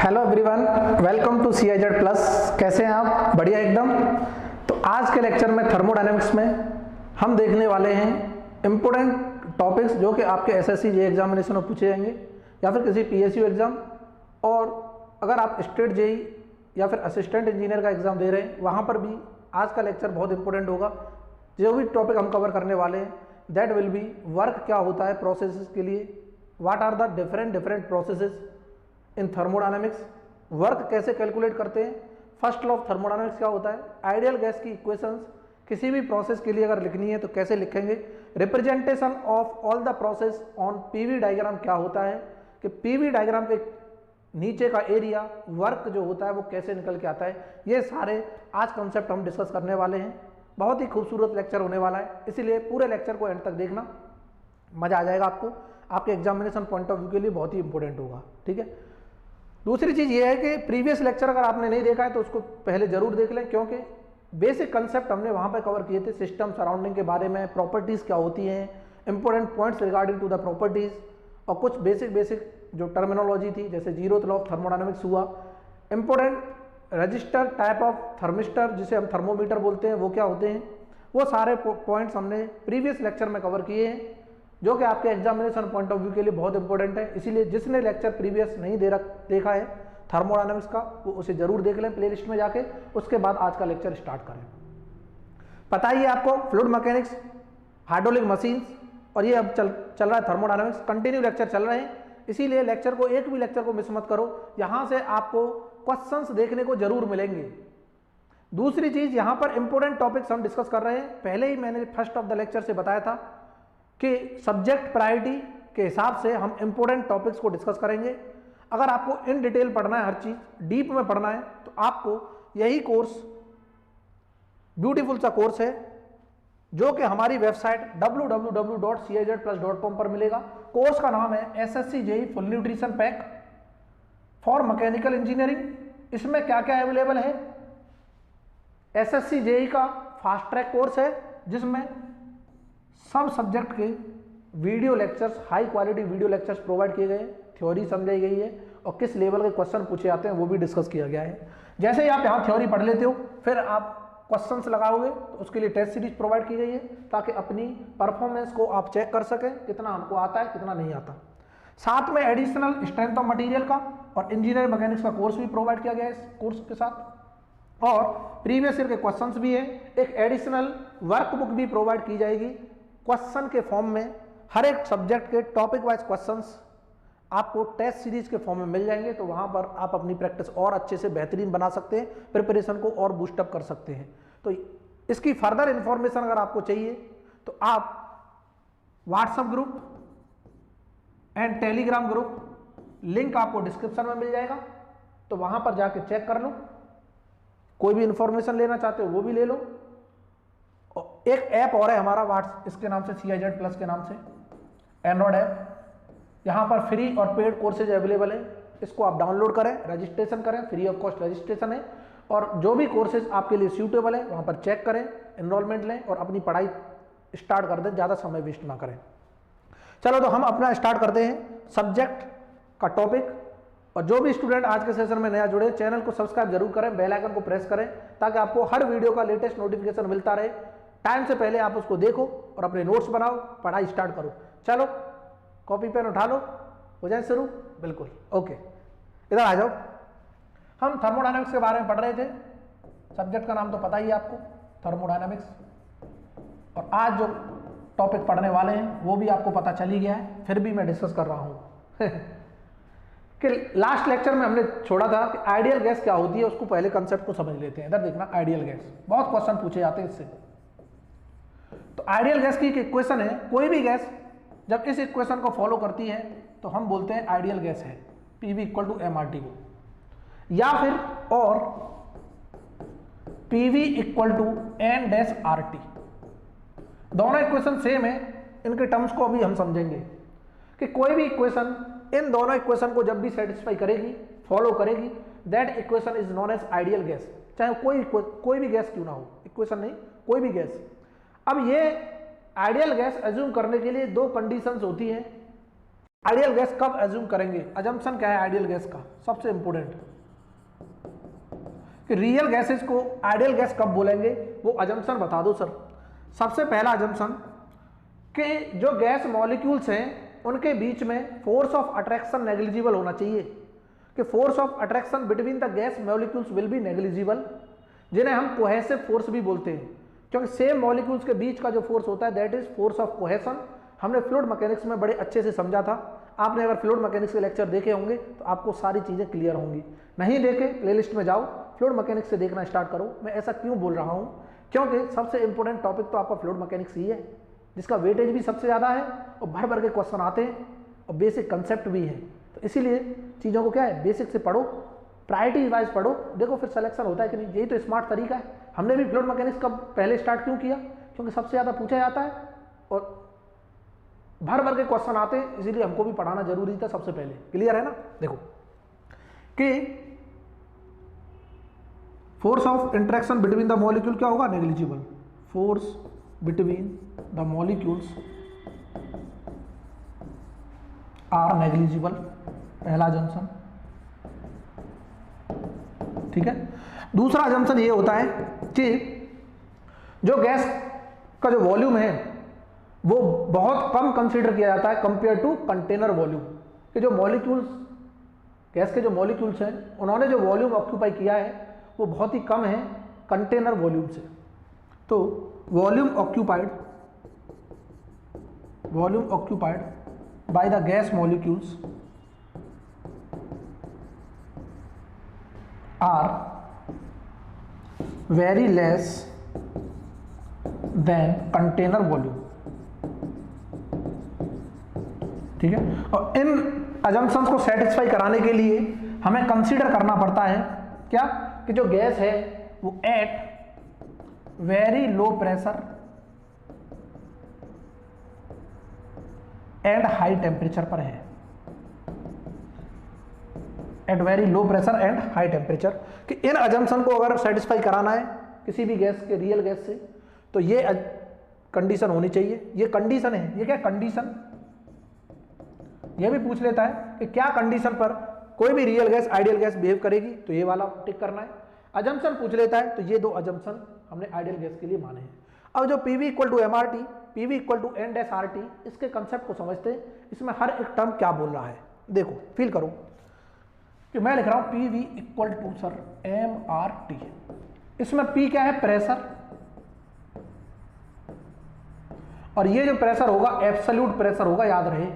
Hello everyone, welcome to CIZ plus. कैसे हैं आप? बढ़िया एकदम। तो आज के लेक्चर में थर्मोडायनेमिक्स में हम देखने वाले हैं इम्पोर्टेंट टॉपिक्स जो कि आपके SSC JEE एग्जामिनेशन में पूछे जाएंगे या फिर किसी PSU एग्जाम, और अगर आप स्टेट JEE या फिर असिस्टेंट इंजीनियर का एग्जाम दे रहे हैं वहाँ पर भी आज का लेक्चर बहुत इंपॉर्टेंट होगा। जो भी टॉपिक हम कवर करने वाले हैं दैट विल बी वर्क क्या होता है प्रोसेसेस के लिए, what are the different processes in thermodynamics, work कैसे कैलकुलेट करते हैं, फर्स्ट लॉ ऑफ थर्मोडायनेमिक्स क्या होता है, आइडियल गैस की इक्वेशंस किसी भी प्रोसेस के लिए अगर लिखनी है तो कैसे लिखेंगे, representation of all the process on PV diagram क्या होता है कि PV डायग्राम के नीचे का एरिया वर्क जो होता है वो कैसे निकल के आता है। ये सारे आज कॉन्सेप्ट हम डिस्कस करने वाले हैं। बहुत ही खूबसूरत लेक्चर होने वाला है, इसीलिए पूरे लेक्चर को एंड तक देखना, मजा आ जाएगा आपको। आपके एग्जामिनेशन पॉइंट ऑफ व्यू के लिए बहुत ही इंपॉर्टेंट होगा। ठीक है। दूसरी चीज़ ये है कि प्रीवियस लेक्चर अगर आपने नहीं देखा है तो उसको पहले जरूर देख लें, क्योंकि बेसिक कंसेप्ट हमने वहाँ पर कवर किए थे, सिस्टम सराउंडिंग के बारे में, प्रॉपर्टीज़ क्या होती हैं, important points regarding to the properties, और कुछ बेसिक जो टर्मिनोलॉजी थी जैसे जीरोथ लॉ ऑफ थर्मोडायनेमिक्स हुआ, important register type of thermistor जिसे हम थर्मोमीटर बोलते हैं वो क्या होते हैं, वो सारे पॉइंट्स हमने प्रीवियस लेक्चर में कवर किए हैं जो कि आपके एग्जामिनेशन पॉइंट ऑफ व्यू के लिए बहुत इंपॉर्टेंट है। इसीलिए जिसने लेक्चर प्रीवियस नहीं देखा है थर्मोडायनेमिक्स का वो उसे जरूर देख लें प्लेलिस्ट में जाके, उसके बाद आज का लेक्चर स्टार्ट करें। पता ही है आपको फ्लूइड मैकेनिक्स, हाइड्रोलिक मशीन्स, और ये अब चल रहा है थर्मोडायनेमिक्स, कंटिन्यू लेक्चर चल रहे हैं, इसीलिए लेक्चर को एक भी लेक्चर को मिस मत करो, यहाँ से आपको क्वेश्चंस देखने को जरूर मिलेंगे। दूसरी चीज, यहाँ पर इंपॉर्टेंट टॉपिक्स हम डिस्कस कर रहे हैं। पहले ही मैंने फर्स्ट ऑफ द लेक्चर से बताया था कि सब्जेक्ट प्रायोरिटी के हिसाब से हम इंपॉर्टेंट टॉपिक्स को डिस्कस करेंगे। अगर आपको इन डिटेल पढ़ना है, हर चीज डीप में पढ़ना है, तो आपको यही कोर्स ब्यूटीफुल सा कोर्स है जो कि हमारी वेबसाइट www.cizplus.com पर मिलेगा। कोर्स का नाम है SSC JEE full nutrition pack for mechanical engineering. इसमें क्या क्या अवेलेबल है, SSC JEE का फास्ट ट्रैक कोर्स है जिसमें सब सब्जेक्ट के video lectures, high quality video lectures provide किए गए, थ्योरी समझाई गई है और किस लेवल के क्वेश्चन पूछे जाते हैं वो भी डिस्कस किया गया है। जैसे ही आप यहाँ थ्योरी पढ़ लेते हो फिर आप क्वेश्चंस लगाओगे तो उसके लिए टेस्ट सीरीज प्रोवाइड की गई है ताकि अपनी परफॉर्मेंस को आप चेक कर सकें, कितना हमको आता है कितना नहीं आता। साथ में एडिशनल स्ट्रेंथ ऑफ मटेरियल का और इंजीनियर मैकेनिक्स का कोर्स भी प्रोवाइड किया गया है इस कोर्स के साथ, और प्रीवियस ईयर के क्वेश्चंस भी है। एक एडिशनल वर्कबुक भी प्रोवाइड की जाएगी क्वेश्चन के फॉर्म में। हर एक सब्जेक्ट के टॉपिक वाइज क्वेश्चंस आपको टेस्ट सीरीज के फॉर्म में मिल जाएंगे, तो वहां पर आप अपनी प्रैक्टिस और अच्छे से बेहतरीन बना सकते हैं, प्रिपरेशन को और बूस्टअप कर सकते हैं। तो इसकी फर्दर इंफॉर्मेशन अगर आपको चाहिए तो आप WhatsApp group and Telegram group link आपको डिस्क्रिप्शन में मिल जाएगा, तो वहां पर जाके चेक कर लो। कोई भी इंफॉर्मेशन लेना चाहते हो वो भी ले लो। और एक ऐप और है हमारा व्हाट्स, इसके नाम से CIZ प्लस के नाम से एंड्रॉयड ऐप, यहाँ पर फ्री और पेड कोर्सेज अवेलेबल है। इसको आप डाउनलोड करें, रजिस्ट्रेशन करें, फ्री ऑफ कॉस्ट रजिस्ट्रेशन है, और जो भी कोर्सेज आपके लिए सूटेबल है वहाँ पर चेक करें, एनरोलमेंट लें और अपनी पढ़ाई स्टार्ट कर दें, ज़्यादा समय वेस्ट ना करें। चलो तो हम अपना स्टार्ट करते हैं सब्जेक्ट का टॉपिक। और जो भी स्टूडेंट आज के सेशन में नया जुड़े चैनल को सब्सक्राइब जरूर करें, बेल आइकन को प्रेस करें ताकि आपको हर वीडियो का लेटेस्ट नोटिफिकेशन मिलता रहे। टाइम से पहले आप उसको देखो और अपने नोट्स बनाओ, पढ़ाई स्टार्ट करो। चलो कॉपी पेन उठा लो, हो जाए शुरू। बिल्कुल ओके, इधर आ जाओ। हम थर्मोडायनेमिक्स के बारे में पढ़ रहे थे, सब्जेक्ट का नाम तो पता ही है आपको, थर्मोडायनेमिक्स। और आज जो टॉपिक पढ़ने वाले हैं वो भी आपको पता चल ही गया है, फिर भी मैं डिस्कस कर रहा हूँ कि लास्ट लेक्चर में हमने छोड़ा था कि आइडियल गैस क्या होती है, उसको पहले कंसेप्ट को समझ लेते हैं। इधर देखना, आइडियल गैस, बहुत क्वेश्चन पूछे जाते हैं इससे। तो आइडियल गैस की एक इक्वेशन है, कोई भी गैस जब इस इक्वेशन को फॉलो करती है तो हम बोलते हैं आइडियल गैस है, PV = mRT को, या फिर और PV = n-RT। दोनों इक्वेशन सेम है, इनके टर्म्स को अभी हम समझेंगे कि कोई भी इक्वेशन इन दोनों इक्वेशन को जब भी सेटिस्फाई करेगी, फॉलो करेगी, that equation is known as ideal gas. चाहे कोई भी गैस क्यों ना हो, इक्वेशन नहीं, कोई भी गैस। अब ये आइडियल गैस एज्यूम करने के लिए दो कंडीशंस होती हैं। आइडियल गैस कब एज्यूम करेंगे, अजम्पशन क्या है आइडियल गैस का, सबसे इंपोर्टेंट कि रियल गैसेस को आइडियल गैस कब बोलेंगे, वो अजम्पशन बता दो सर। सबसे पहला अजम्पशन कि जो गैस मॉलिक्यूल्स हैं उनके बीच में फोर्स ऑफ अट्रैक्शन नेग्लिजिबल होना चाहिए, कि force of attraction between the gas molecules will be negligible, जिन्हें हम कोहेसिव फोर्स भी बोलते हैं, क्योंकि सेम मॉलिक्यूल्स के बीच का जो फोर्स होता है that is force of cohesion. हमने फ्लूइड मैकेनिक्स में बड़े अच्छे से समझा था, आपने अगर फ्लूइड मैकेनिक्स के लेक्चर देखे होंगे तो आपको सारी चीजें क्लियर होंगी, नहीं देखे प्लेलिस्ट में जाओ, फ्लूइड मैकेनिक्स से देखना स्टार्ट करो। मैं ऐसा क्यों बोल रहा हूं, क्योंकि सबसे इंपॉर्टेंट टॉपिक तो आपका फ्लूइड मैकेनिक्स ही है, जिसका वेटेज भी सबसे ज्यादा है और भर भर के क्वेश्चन आते हैं और बेसिक कंसेप्ट भी है। तो इसीलिए चीज़ों को क्या है बेसिक से पढ़ो, प्रायोरिटी वाइज पढ़ो, देखो फिर सिलेक्शन होता है कि नहीं। यही तो स्मार्ट तरीका है। हमने भी फ्लूइड मैकेनिक्स कब पहले स्टार्ट क्यों किया, क्योंकि सबसे ज़्यादा पूछा जाता है और भर भर के क्वेश्चन आते हैं, इसीलिए हमको भी पढ़ाना जरूरी था सबसे पहले। क्लियर है ना। देखो कि force of interaction between the molecule क्या होगा, negligible, force between the molecules are negligible, पहला अजम्पशन। ठीक है। दूसरा अजम्पशन ये होता है कि जो गैस का जो वॉल्यूम है वो बहुत कम कंसीडर किया जाता है कंपेयर टू कंटेनर वॉल्यूम, कि जो मॉलिक्यूल्स गैस के जो मॉलिक्यूल्स हैं उन्होंने जो वॉल्यूम ऑक्यूपाई किया है वो बहुत ही कम है कंटेनर वॉल्यूम से। तो volume occupied by the gas molecules are very less than container volume. ठीक है। और इन अजम्पशंस को सेटिस्फाई कराने के लिए हमें कंसीडर करना पड़ता है क्या, कि जो गैस है वो at very low pressure and high temperature पर है, at very low pressure and high temperature. कि इन अजम्पशन को अगर सेटिस्फाई कराना है किसी भी गैस के, रियल गैस से, तो ये कंडीशन होनी चाहिए। ये कंडीशन है, ये क्या कंडीशन, ये भी पूछ लेता है कि क्या कंडीशन पर कोई भी real gas ideal gas behave करेगी, तो ये वाला टिक करना है। अजम्पशन पूछ लेता है तो ये दो अजम्पशन हमने आइडियल गैस के लिए माने हैं। अब जो PV equal to MRT, PV equal to N-RT, इसके कंसेप्ट को समझते हैं, इसमें हर एक टर्म क्या बोल रहा है। देखो फील करो कि मैं लिख रहा हूं PV equal to sir MRT, इसमें P क्या है, प्रेशर, और ये जो प्रेशर होगा एब्सोल्यूट प्रेशर होगा, याद रहे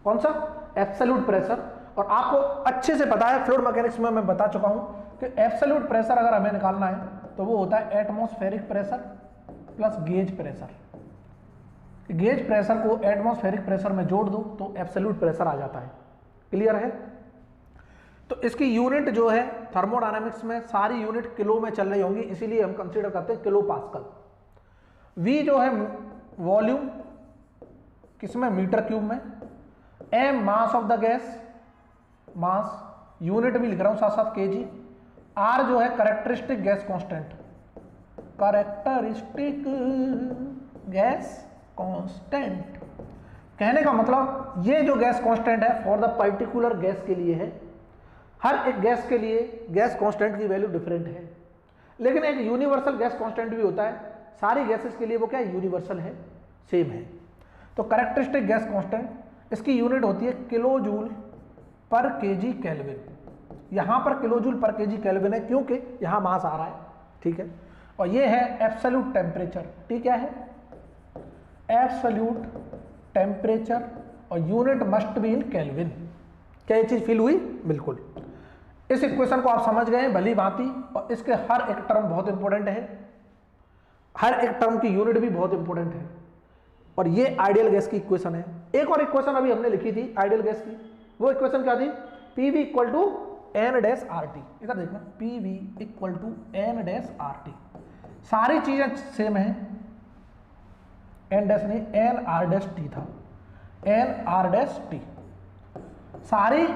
कौन सा, एब्सोल्यूट प्रेशर। और आपको अच्छे से पता है फ्लूइड मैकेनिक्स में मैं बता चुका हूं कि एब्सोल्यूट प्रेशर अगर हमें निकालना है तो वो होता है atmospheric pressure plus gauge pressure. Gauge pressure को एटमॉस्फेरिक प्रेशर में जोड़ दो तो एब्सोल्यूट प्रेशर आ जाता है। क्लियर है। तो इसकी यूनिट जो है थर्मोडायनामिक्स में सारी यूनिट किलो में चल रही होंगी, इसीलिए हम कंसीडर करते हैं किलो पास्कल। V जो है वॉल्यूम किसमें, मीटर क्यूब में। M mass of the gas, mass, unit भी लिख रहा हूं साथ साथ kg। R जो है characteristic gas constant, characteristic gas constant. कहने का मतलब ये जो गैस कांस्टेंट है फॉर द पर्टिकुलर गैस के लिए है, हर एक गैस के लिए गैस कांस्टेंट की वैल्यू डिफरेंट है, लेकिन एक यूनिवर्सल गैस कांस्टेंट भी होता है, सारी गैसेस के लिए वो क्या यूनिवर्सल है, सेम है। तो कैरेक्टरिस्टिक गैस कांस्टेंट, इसकी यूनिट होती है किलो जूल पर केजी केल्विन। यहां पर किलो जूल पर केजी केल्विन है क्योंकि यहां मास आ रहा है। ठीक है। और ये है एब्सोल्यूट टेम्परेचर। ठीक क्या है, एब्सोल्यूट टेम्परेचर, और unit must be in kelvin. क्या ये चीज फील हुई, बिल्कुल। इस इक्वेशन को आप समझ गए भली भांति, और इसके हर एक टर्म बहुत इंपॉर्टेंट है, हर एक टर्म की यूनिट भी बहुत इंपॉर्टेंट है, और ये आइडियल गैस की इक्वेशन है। एक और इक्वेशन अभी हमने लिखी थी आइडियल गैस की, वो इक्वेशन क्या थी, PV इक्वल टू N-RT। इधर देखना, PV इक्वल टू N-RT, सारी चीजें सेम है, N डैश नहीं N-R-T था, N-R-T, सारी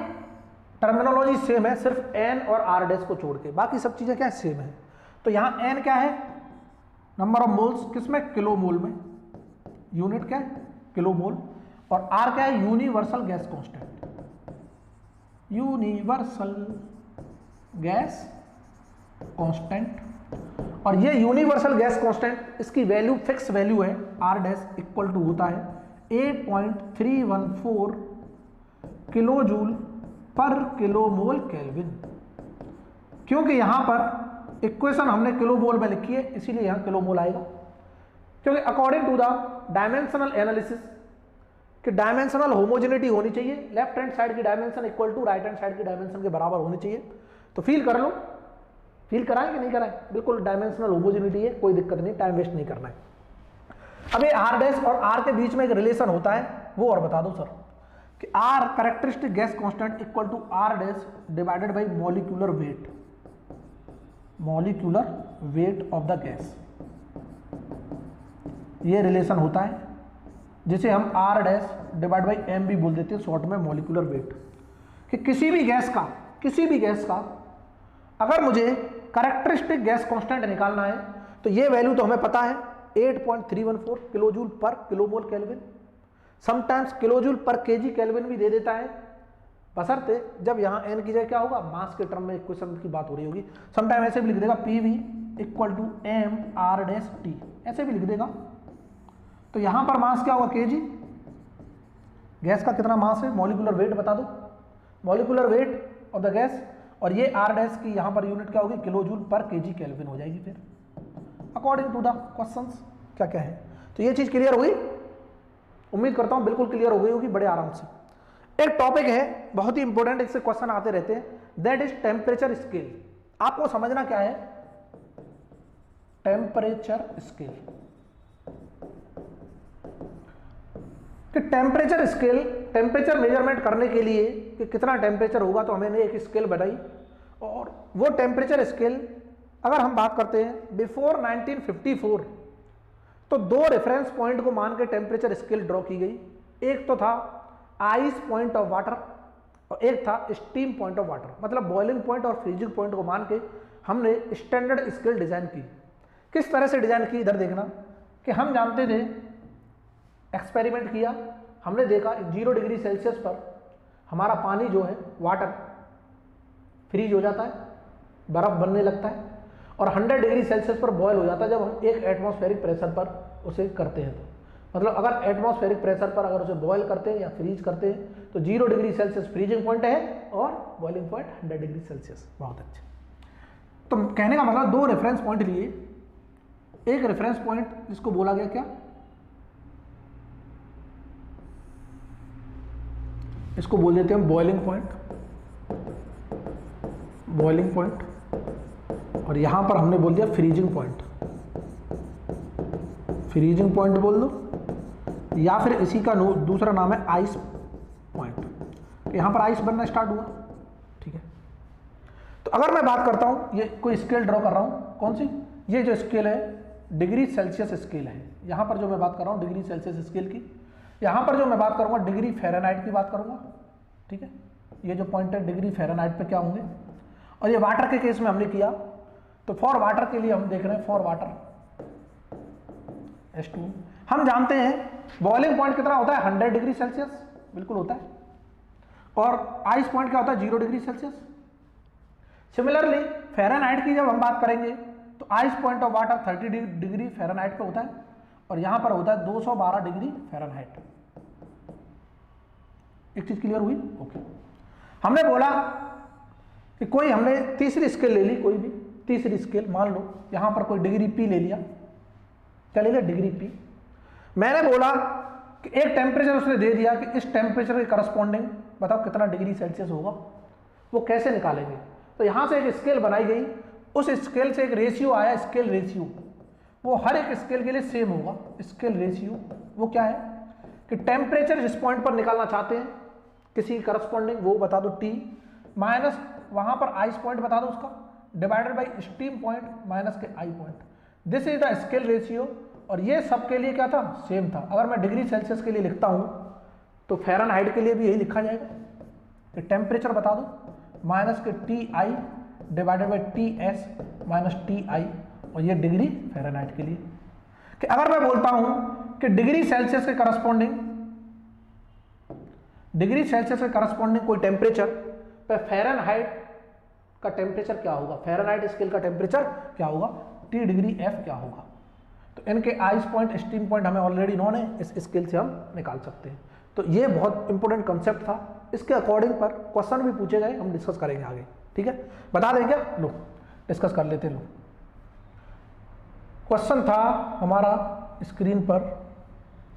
टर्मिनोलॉजी सेम है, सिर्फ N और R को छोड़ के, बाकी सब चीजें क्या सेम है। तो यहां N क्या है, नंबर ऑफ मोल्स, किसमें, किलो मोल में, यूनिट क्या है किलो मोल, और आर क्या है, universal gas constant, universal gas constant. और ये यूनिवर्सल गैस कांस्टेंट, इसकी वैल्यू फिक्स वैल्यू है, आर डैश इक्वल टू होता है 8.314 किलो जूल पर किलो मोल केल्विन। क्योंकि यहां पर इक्वेशन हमने किलो मोल में लिखी है, इसीलिए यहां किलो मोल आएगा। क्योंकि according to the dimensional analysis कि डायमेंशनल होमोजेनिटी होनी चाहिए, लेफ्ट हैंड साइड की dimension equal to right hand side की डायमेंशन के बराबर होनी चाहिए। तो फील कर लो, फील कराएं कि नहीं कराएं, बिल्कुल डायमेंशनल होमोजेनिटी है, कोई दिक्कत नहीं, टाइम वेस्ट नहीं करना है। अब ये आर डैश और आर के बीच में एक रिलेशन होता है, वो और बता दो सर, कि R characteristic gas constant equal to R dash divided by molecular weight, molecular weight of the gas. ये रिलेशन होता है जिसे हम R dash divide by M भी बोल देते हैं शॉर्ट में, मॉलिक्यूलर वेट। कि किसी भी गैस का अगर मुझे कैरेक्टरिस्टिक गैस कांस्टेंट निकालना है तो ये वैल्यू तो हमें पता है 8.314 किलो जूल पर kilo mole kelvin, sometimes kilo joule पर केजी केल्विन भी दे देता है, बशर्ते जब यहाँ n की जगह क्या होगा, मास के टर्म में इक्वेशन की बात हो रही होगी। समटाइम ऐसे भी लिख देगा PV equal to M R dash T, ऐसे भी लिख देगा। तो यहां पर मास क्या होगा, केजी, गैस का कितना मास है, मॉलिक्यूलर वेट बता दो, molecular weight of the gas, और ये आर डैश की यहां पर यूनिट क्या होगी, किलो जूल पर केजी केल्विन हो जाएगी फिर अकॉर्डिंग टू द क्वेश्चंस क्या क्या है। तो ये चीज क्लियर हुई, उम्मीद करता हूं बिल्कुल क्लियर हो गई होगी बड़े आराम से। एक टॉपिक है बहुत ही इंपॉर्टेंट, इससे क्वेश्चन आते रहते हैं, दैट इज टेम्परेचर स्केल। आपको समझना क्या है, टेम्परेचर स्केल। कि टेम्परेचर स्केल, टेम्परेचर मेजरमेंट करने के लिए कि कितना टेम्परेचर होगा तो हमने एक स्केल बनाई, और वो टेम्परेचर स्केल अगर हम बात करते हैं बिफोर 1954 तो दो रेफरेंस पॉइंट को मान के टेम्परेचर स्केल ड्रॉ की गई। एक तो था आइस पॉइंट ऑफ वाटर और एक था स्टीम पॉइंट ऑफ वाटर, मतलब बॉइलिंग पॉइंट और फ्रीजिंग पॉइंट को मान के हमने स्टैंडर्ड स्केल डिजाइन की। किस तरह से डिजाइन की, इधर देखना कि हम जानते थे, एक्सपेरिमेंट किया, हमने देखा 0 डिग्री सेल्सियस पर हमारा पानी जो है वाटर फ्रीज हो जाता है, बर्फ बनने लगता है, और 100 डिग्री सेल्सियस पर बॉयल हो जाता है जब हम एक एटमॉस्फेरिक प्रेशर पर उसे करते हैं। तो मतलब अगर एटमॉस्फेरिक प्रेशर पर अगर उसे बॉयल करते हैं या फ्रीज करते हैं तो 0 डिग्री सेल्सियस फ्रीजिंग पॉइंट है और बॉइलिंग पॉइंट 100 डिग्री सेल्सियस। बहुत अच्छे। तो कहने का मतलब दो रेफरेंस पॉइंट लिए, एक रेफरेंस पॉइंट जिसको बोला गया क्या, इसको बोल देते हैं बॉइलिंग पॉइंट, बॉइलिंग पॉइंट, और यहां पर हमने बोल दिया फ्रीजिंग पॉइंट, फ्रीजिंग पॉइंट बोल दो, या फिर इसी का दूसरा नाम है आइस पॉइंट। यहां पर आइस बनना स्टार्ट हुआ, ठीक है। तो अगर मैं बात करता हूं, ये कोई स्केल ड्रॉ कर रहा हूं, कौन सी, ये जो स्केल है डिग्री सेल्सियस स्केल है, यहां पर जो मैं बात कर रहा हूं डिग्री सेल्सियस स्केल की, यहां पर जो मैं बात करूंगा डिग्री फ़ारेनहाइट की बात करूंगा, ठीक है। ये जो पॉइंट है डिग्री फ़ारेनहाइट पे क्या होंगे, और ये वाटर के केस में हमने किया, तो फॉर वाटर के लिए हम देख रहे हैं, फॉर वाटर H2, हम जानते हैं बॉइलिंग पॉइंट कितना होता है, 100 डिग्री सेल्सियस, बिल्कुल होता है, और आइस पॉइंट क्या होता है, 0 डिग्री सेल्सियस। सिमिलरली फ़ारेनहाइट की जब हम बात करेंगे तो ice point of water 30 degree Fahrenheit पे होता है, और यहां पर होता है 212 डिग्री फ़ारेनहाइट। एक चीज क्लियर हुई, ओके। हमने बोला कि कोई हमने तीसरी स्केल ले ली, कोई भी तीसरी स्केल, मान लो यहां पर कोई डिग्री P ले लिया, क्या ले लिया, डिग्री P। मैंने बोला कि एक टेम्परेचर उसने दे दिया कि इस टेम्परेचर के करस्पॉन्डिंग बताओ कितना डिग्री सेल्सियस होगा, वो कैसे निकालेंगे। तो यहां से एक स्केल बनाई गई, उस स्केल से एक रेशियो आया, स्केल रेशियो, वो हर एक स्केल के लिए सेम होगा। स्केल रेशियो वो क्या है कि टेम्परेचर जिस पॉइंट पर निकालना चाहते हैं किसी करस्पॉन्डिंग, वो बता दो T, माइनस वहां पर आइस पॉइंट बता दो उसका, divided by steam point minus के आई point. This is the scale ratio, और ये सब के लिए क्या था, सेम था। अगर मैं डिग्री सेल्सियस के लिए लिखता हूं तो फ़ारेनहाइट के लिए भी यही लिखा जाएगा कि टेम्परेचर बता दो माइनस के TI divided by TS minus TI, और ये डिग्री फ़ारेनहाइट के लिए। कि अगर मैं बोलता हूं कि डिग्री सेल्सियस के करस्पॉन्डिंग डिग्री सेल्सियस के करस्पॉन्डिंग कोई टेम्परेचर पे फ़ारेनहाइट का टेम्परेचर क्या होगा, फ़ारेनहाइट स्केल का टेम्परेचर क्या होगा, T डिग्री F क्या होगा। तो इनके आइस पॉइंट, स्टीम पॉइंट हमें ऑलरेडी नॉन है, इस स्केल से हम निकाल सकते हैं। तो ये बहुत इंपॉर्टेंट कंसेप्ट था, इसके अकॉर्डिंग पर क्वेश्चन भी पूछे गए, हम डिस्कस करेंगे आगे। ठीक है, बता दें क्या, लो डिस्कस कर लेते हैं। लो क्वेश्चन था हमारा स्क्रीन पर,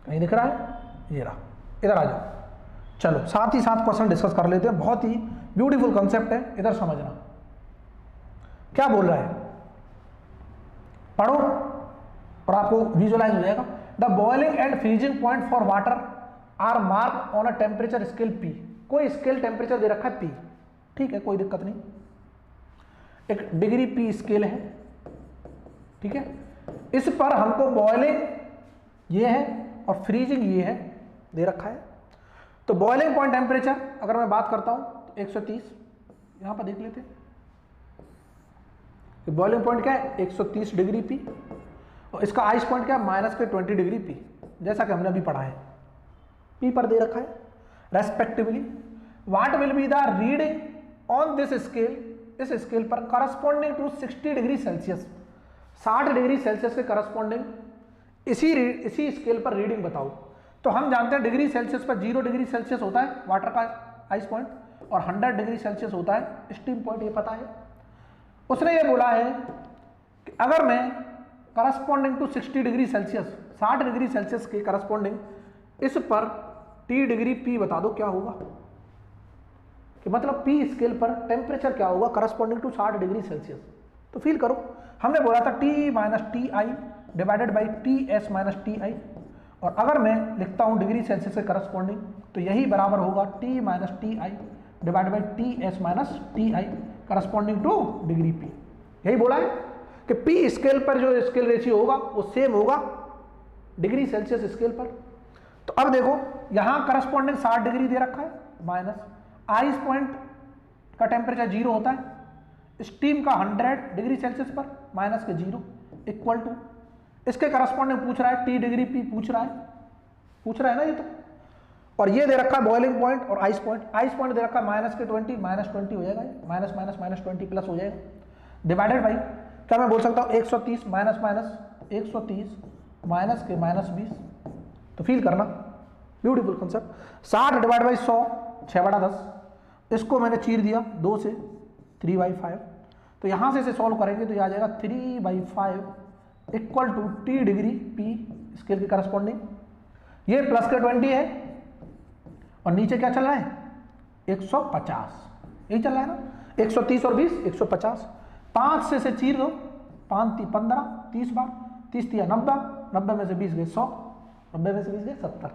कहीं दिख रहा है, ये रहा, इधर आ जाओ। चलो साथ ही साथ क्वेश्चन डिस्कस कर लेते हैं, बहुत ही ब्यूटीफुल कंसेप्ट है, इधर समझना। क्या बोल रहा है, पढ़ो और आपको विजुअलाइज हो जाएगा। The boiling and freezing point for water are mark on a temperature scale P। कोई स्केल टेम्परेचर दे रखा है P, ठीक है, कोई दिक्कत नहीं। एक डिग्री P स्केल है, ठीक है, इस पर हमको बॉइलिंग ये है और फ्रीजिंग ये है दे रखा है। तो बॉइलिंग पॉइंट टेम्परेचर अगर मैं बात करता हूं तो 130, यहां पर देख लेते हैं। बॉइलिंग पॉइंट क्या है, 130 डिग्री P, और इसका आइस पॉइंट क्या है, -20 डिग्री P, जैसा कि हमने अभी पढ़ा है, P पर दे रखा है respectively. What will be the reading on this scale, इस स्केल पर corresponding to 60 degree Celsius, 60 degree Celsius के करस्पॉन्डिंग इसी स्केल पर रीडिंग बताओ। तो हम जानते हैं डिग्री सेल्सियस पर 0 डिग्री सेल्सियस होता है वाटर का आइस पॉइंट, और 100 डिग्री सेल्सियस होता है स्टीम पॉइंट, ये पता है। उसने ये बोला है कि अगर मैं corresponding to 60 degree Celsius, 60 degree Celsius के करस्पॉन्डिंग इस पर T डिग्री P बता दो क्या होगा, कि मतलब P स्केल पर टेम्परेचर क्या होगा करस्पॉन्डिंग टू 60 डिग्री सेल्सियस। तो फील करो, हमने बोला था T minus Ti divided by Ts minus Ti, और अगर मैं लिखता हूं डिग्री सेल्सियस के करस्पॉन्डिंग तो यही बराबर होगा T minus Ti divided by Ts minus Ti corresponding two degree P। यही बोला है कि P स्केल पर जो स्केल रेशियो होगा वो सेम होगा डिग्री सेल्सियस स्केल पर। तो अब देखो यहां करस्पॉन्डिंग 60 डिग्री दे रखा है, माइनस आइस पॉइंट का टेम्परेचर 0 होता है, स्टीम का 100 डिग्री सेल्सियस पर माइनस के 0 इक्वल टू इसके करस्पॉन्डिंग पूछ रहा है T डिग्री P पूछ रहा है ना ये तो, और ये दे रखा है बॉइलिंग पॉइंट और आइस पॉइंट दे रखा है -20 -20 हो जाएगा, माइनस माइनस -20 प्लस हो जाएगा, डिवाइडेड बाई क्या मैं बोल सकता हूँ 130 माइनस माइनस 130 माइनस के -20। तो फील करना ब्यूटीफुल कंसेप्ट। 60 डिवाइड बाई 100 6/10, इसको मैंने चीर दिया 2 से 3/5, तो यहां से इसे सॉल्व करेंगे तो ये आ जाएगा 3/5 equal to T degree P scale के करस्पॉन्डिंग, ये प्लस के 20 है और नीचे क्या चल रहा है 150, यही चल रहा है ना, 130 और 20 150, 5 से इसे चीर दो, 5 3 15 30 बार, 30 3 90, 90 में से 20 गए 100, 90 में से 20 गए 70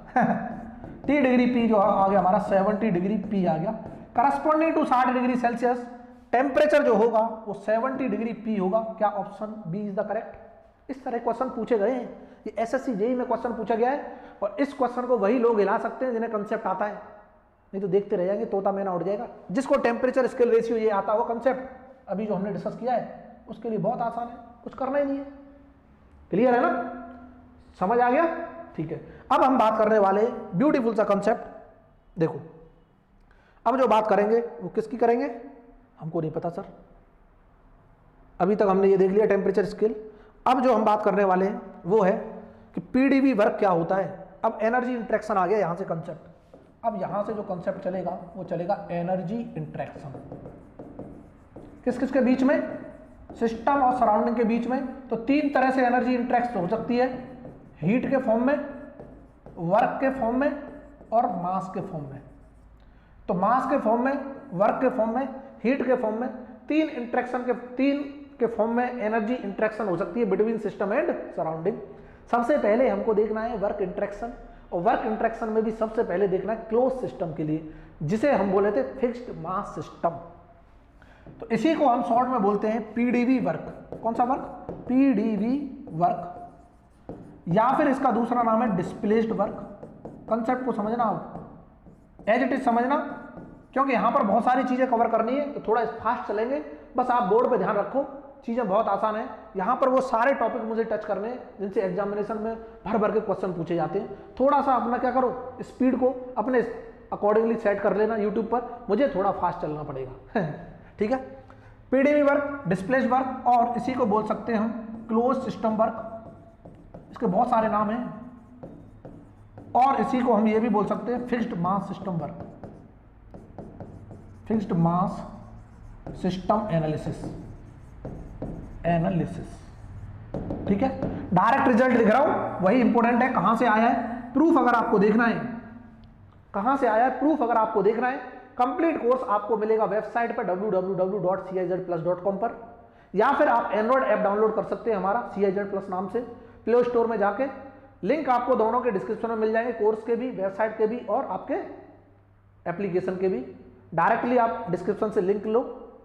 T डिग्री P जो आ गया हमारा 70 डिग्री P आ गया, corresponding to 60 degree Celsius temperature जो होगा वो 70 डिग्री P होगा। क्या option B is the correct. इस तरह क्वेश्चन पूछे गए हैं, ये एसएससी जेईई में क्वेश्चन पूछा गया है, और इस क्वेश्चन को वही लोग हिला सकते हैं जिन्हें कंसेप्ट आता है, नहीं तो देखते रह जाएंगे, तोता मैना उड़ जाएगा। जिसको टेम्परेचर स्केल रेशियो ये आता हो कंसेप्ट अभी जो हमने डिस्कस किया है उसके लिए बहुत आसान है, कुछ करना ही नहीं है। क्लियर है ना, समझ आ गया, ठीक है। अब हम बात करने वाले ब्यूटीफुल सा कंसेप्ट, देखो अब जो बात करेंगे वो किसकी करेंगे हमको नहीं पता सर, अभी तक हमने ये देख लिया टेम्परेचर स्केल। अब जो हम बात करने वाले हैं वो है कि पीडीवी वर्क क्या होता है। अब एनर्जी इंट्रैक्शन आ गया यहां से कंसेप्ट, अब यहां से जो कंसेप्ट चलेगा वो चलेगा एनर्जी इंट्रैक्शन, किस किस के बीच में, सिस्टम और सराउंडिंग के बीच में। तो 3 तरह से एनर्जी इंट्रैक्शन हो सकती है, हीट के फॉर्म में, वर्क के फॉर्म में और मास के फॉर्म में। तो मास के फॉर्म में, वर्क के फॉर्म में, हीट के फॉर्म में, 3 इंट्रैक्शन के फॉर्म में एनर्जी इंट्रैक्शन हो सकती है बिटवीन सिस्टम एंड सराउंडिंग। सबसे पहले हमको देखना है वर्क इंट्रैक्शन, और वर्क इंट्रैक्शन में भी सबसे पहले देखना है क्लोज सिस्टम के लिए, जिसे हम बोले थे फिक्स्ड मास सिस्टम। तो इसी को हम शॉर्ट में बोलते हैं पीडीवी वर्क। कौन सा वर्क, पीडीवी वर्क, या फिर इसका दूसरा नाम है डिस्प्लेस्ड वर्क। कंसेप्ट को समझना, एज इट इज समझना, क्योंकि यहां पर बहुत सारी चीजें कवर करनी है तो थोड़ा फास्ट चलेंगे। बस आप बोर्ड पे ध्यान रखो, चीजें बहुत आसान है। यहां पर वो सारे टॉपिक मुझे टच करने हैं जिनसे एग्जामिनेशन में भर भर के क्वेश्चन पूछे जाते हैं। थोड़ा सा अपना क्या करो, स्पीड को अपने अकॉर्डिंगली सेट कर लेना यूट्यूब पर, मुझे थोड़ा फास्ट चलना पड़ेगा ठीक है। पीडीबी वर्क, डिस्प्लेस वर्क और इसी को बोल सकते हैं हम क्लोज सिस्टम वर्क, इसके बहुत सारे नाम हैं। और इसी को हम ये भी बोल सकते हैं fixed mass system work, fixed mass system analysis, ठीक है। डायरेक्ट रिजल्ट लिख रहा हूं, वही इंपॉर्टेंट है, कहां से आया है प्रूफ अगर आपको देखना है, कहां से आया है प्रूफ अगर आपको देखना है। कंप्लीट कोर्स आपको मिलेगा वेबसाइट पर www.cizplus.com पर, या फिर आप एंड्रॉइड ऐप डाउनलोड कर सकते हैं हमारा CIZ Plus नाम से, प्ले स्टोर में जाके। लिंक आपको दोनों के डिस्क्रिप्शन में मिल जाएंगे, कोर्स के भी, वेबसाइट के भी और आपके एप्लीकेशन के भी। डायरेक्टली आप डिस्क्रिप्शन से लिंक लो,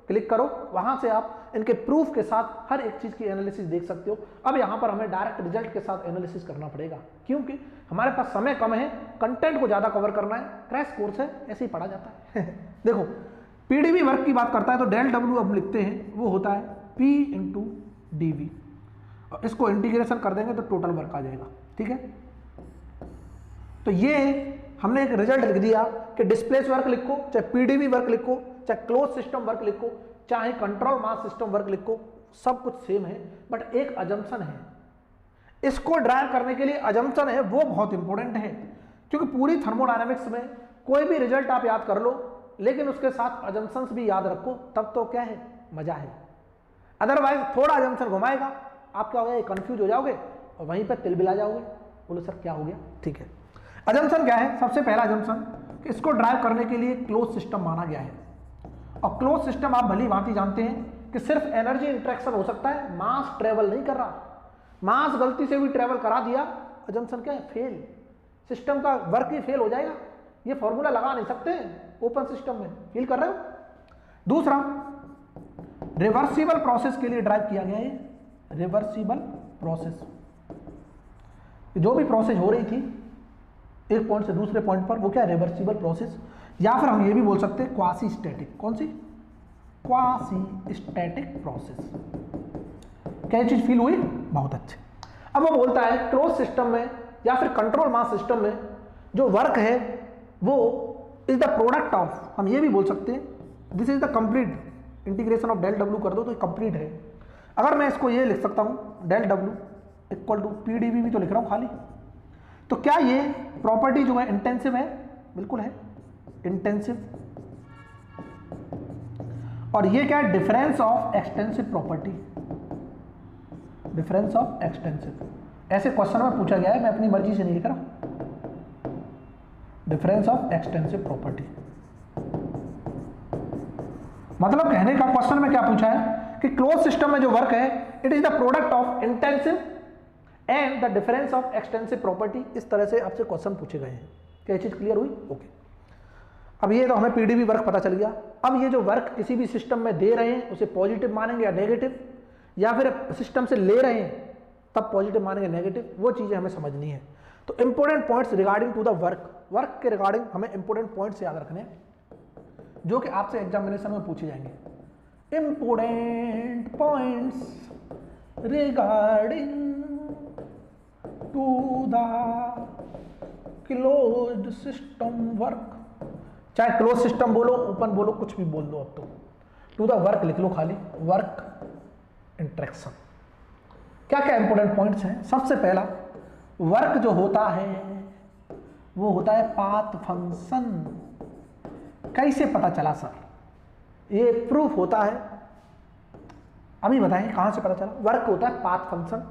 क्लिक करो, वहां से आप इनके प्रूफ के साथ हर एक चीज की एनालिसिस देख सकते हो। अब यहां पर हमें डायरेक्ट रिजल्ट के साथ एनालिसिस करना पड़ेगा, क्योंकि हमारे पास समय कम है, कंटेंट को ज्यादा कवर करना है, क्रैश कोर्स है, ऐसे ही पढ़ा जाता है देखो पीडीबी वर्क की बात करता है तो डेल डब्ल्यू अब लिखते हैं, वो होता है P × DV, और इसको इंटीग्रेशन कर देंगे तो टोटल वर्क आ जाएगा, ठीक है। तो ये हमने एक रिजल्ट लिख दिया कि डिस्प्लेस वर्क लिखो, चाहे पीडीबी वर्क लिखो, चाहे क्लोज सिस्टम वर्क लिखो, चाहे कंट्रोल मास सिस्टम वर्क लिखो, सब कुछ सेम है, बट एक अजम्पशन है। इसको ड्राइव करने के लिए अजम्पशन है, वो बहुत इंपॉर्टेंट है, क्योंकि पूरी थर्मोडायनामिक्स में कोई भी रिजल्ट आप याद कर लो, लेकिन उसके साथ अजम्पशंस भी याद रखो, तब तो क्या है, मजा है। अदरवाइज थोड़ा अजम्पशन घुमाएगा, आप क्या हो गया, कंफ्यूज हो जाओगे और वहीं पर तिलबिला जाओगे, बोलो सर क्या हो गया, ठीक है। अजम्पशन क्या है, सबसे पहला अजम्पशन कि इसको ड्राइव करने के लिए क्लोज सिस्टम माना गया है, और क्लोज सिस्टम आप भली भांति जानते हैं कि सिर्फ एनर्जी इंटरेक्शन हो सकता है, मास ट्रेवल नहीं कर रहा। मास गलती से भी ट्रेवल करा दिया, अजम्पशन क्या है, फेल, सिस्टम का वर्क ही फेल हो जाएगा। ये फॉर्मूला लगा नहीं सकते ओपन सिस्टम में, फील कर रहे हो। दूसरा, रिवर्सिबल प्रोसेस के लिए ड्राइव किया गया है, रिवर्सिबल प्रोसेस, जो भी प्रोसेस हो रही थी एक पॉइंट से दूसरे पॉइंट पर, वो क्या, रिवर्सिबल प्रोसेस, या फिर हम ये भी बोल सकते हैं क्वासी स्टैटिक। कौन सी, क्वासी स्टैटिक प्रोसेस। क्या चीज फील हुई, बहुत अच्छे। अब वो बोलता है क्लोज सिस्टम में या फिर कंट्रोल मास सिस्टम में जो वर्क है वो इज द प्रोडक्ट ऑफ, हम ये भी बोल सकते हैं this is the complete, integration of del W कर दो तो कंप्लीट है। अगर मैं इसको ये लिख सकता हूं del W equal to PDB भी तो लिख रहा हूं खाली, तो क्या ये प्रॉपर्टी जो है इंटेंसिव है, बिल्कुल है इंटेंसिव, और ये क्या है, difference of extensive property, difference of extensive. ऐसे क्वेश्चन में पूछा गया है, मैं अपनी मर्जी से नहीं लिख रहा, डिफरेंस ऑफ एक्सटेंसिव प्रॉपर्टी। मतलब कहने का क्वेश्चन में क्या पूछा है कि क्लोज सिस्टम में जो वर्क है it is the product of intensive and the difference of extensive property. इस तरह से आपसे क्वेश्चन पूछे गए हैं। क्या चीज क्लियर हुई, ओके। अब ये तो हमें पीडीबी वर्क पता चल गया। अब ये जो वर्क किसी भी सिस्टम में दे रहे हैं उसे पॉजिटिव मानेंगे या नेगेटिव, या फिर सिस्टम से ले रहे हैं तब पॉजिटिव मानेंगे नेगेटिव, वो चीजें हमें समझनी है। तो important points regarding to the work, work के रिगार्डिंग हमें इंपॉर्टेंट पॉइंट्स याद रखने हैं जो कि आपसे एग्जामिनेशन में पूछे जाएंगे। Important points regarding to the closed system work, चाहे क्लोज सिस्टम बोलो, ओपन बोलो, कुछ भी बोल दो। अब तो टू द वर्क लिख लो खाली, वर्क इंटरेक्शन। क्या क्या इंपॉर्टेंट पॉइंट्स हैं। सबसे पहला, वर्क जो होता है वो होता है पाथ फंक्शन। कैसे पता चला सर, ये प्रूफ होता है, अभी बताएं कहां से पता चला। वर्क होता है पाथ फंक्शन,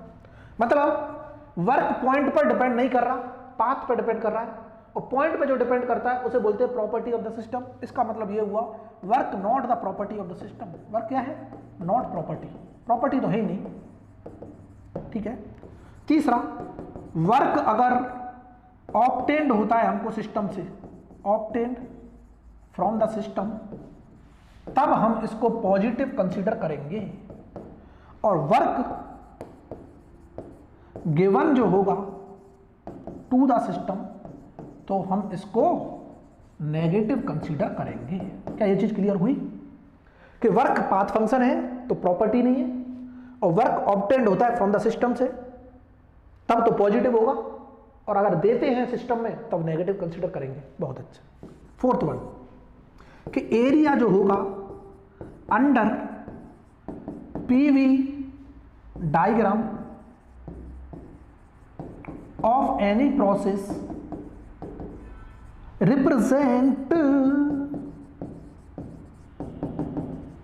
मतलब वर्क पॉइंट पर डिपेंड नहीं कर रहा, पाथ पर डिपेंड कर रहा है, और पॉइंट पे जो डिपेंड करता है उसे बोलते हैं प्रॉपर्टी ऑफ द सिस्टम। इसका मतलब ये हुआ work not the property of the system. Work क्या है, नॉट प्रॉपर्टी, प्रॉपर्टी तो है ही नहीं, ठीक है। तीसरा, वर्क अगर ऑब्टेन्ड होता है हमको सिस्टम से, ऑब्टेन्ड फ्रॉम द सिस्टम, तब हम इसको पॉजिटिव कंसीडर करेंगे, और वर्क गिवन जो होगा टू द सिस्टम तो हम इसको नेगेटिव कंसीडर करेंगे। क्या ये चीज क्लियर हुई कि वर्क पाथ फंक्शन है तो प्रॉपर्टी नहीं है, और वर्क ऑब्टेन्ड होता है फ्रॉम द सिस्टम से तब तो पॉजिटिव होगा, और अगर देते हैं सिस्टम में तब नेगेटिव कंसीडर करेंगे। बहुत अच्छा। फोर्थ वन कि एरिया जो होगा under PV diagram of any process represent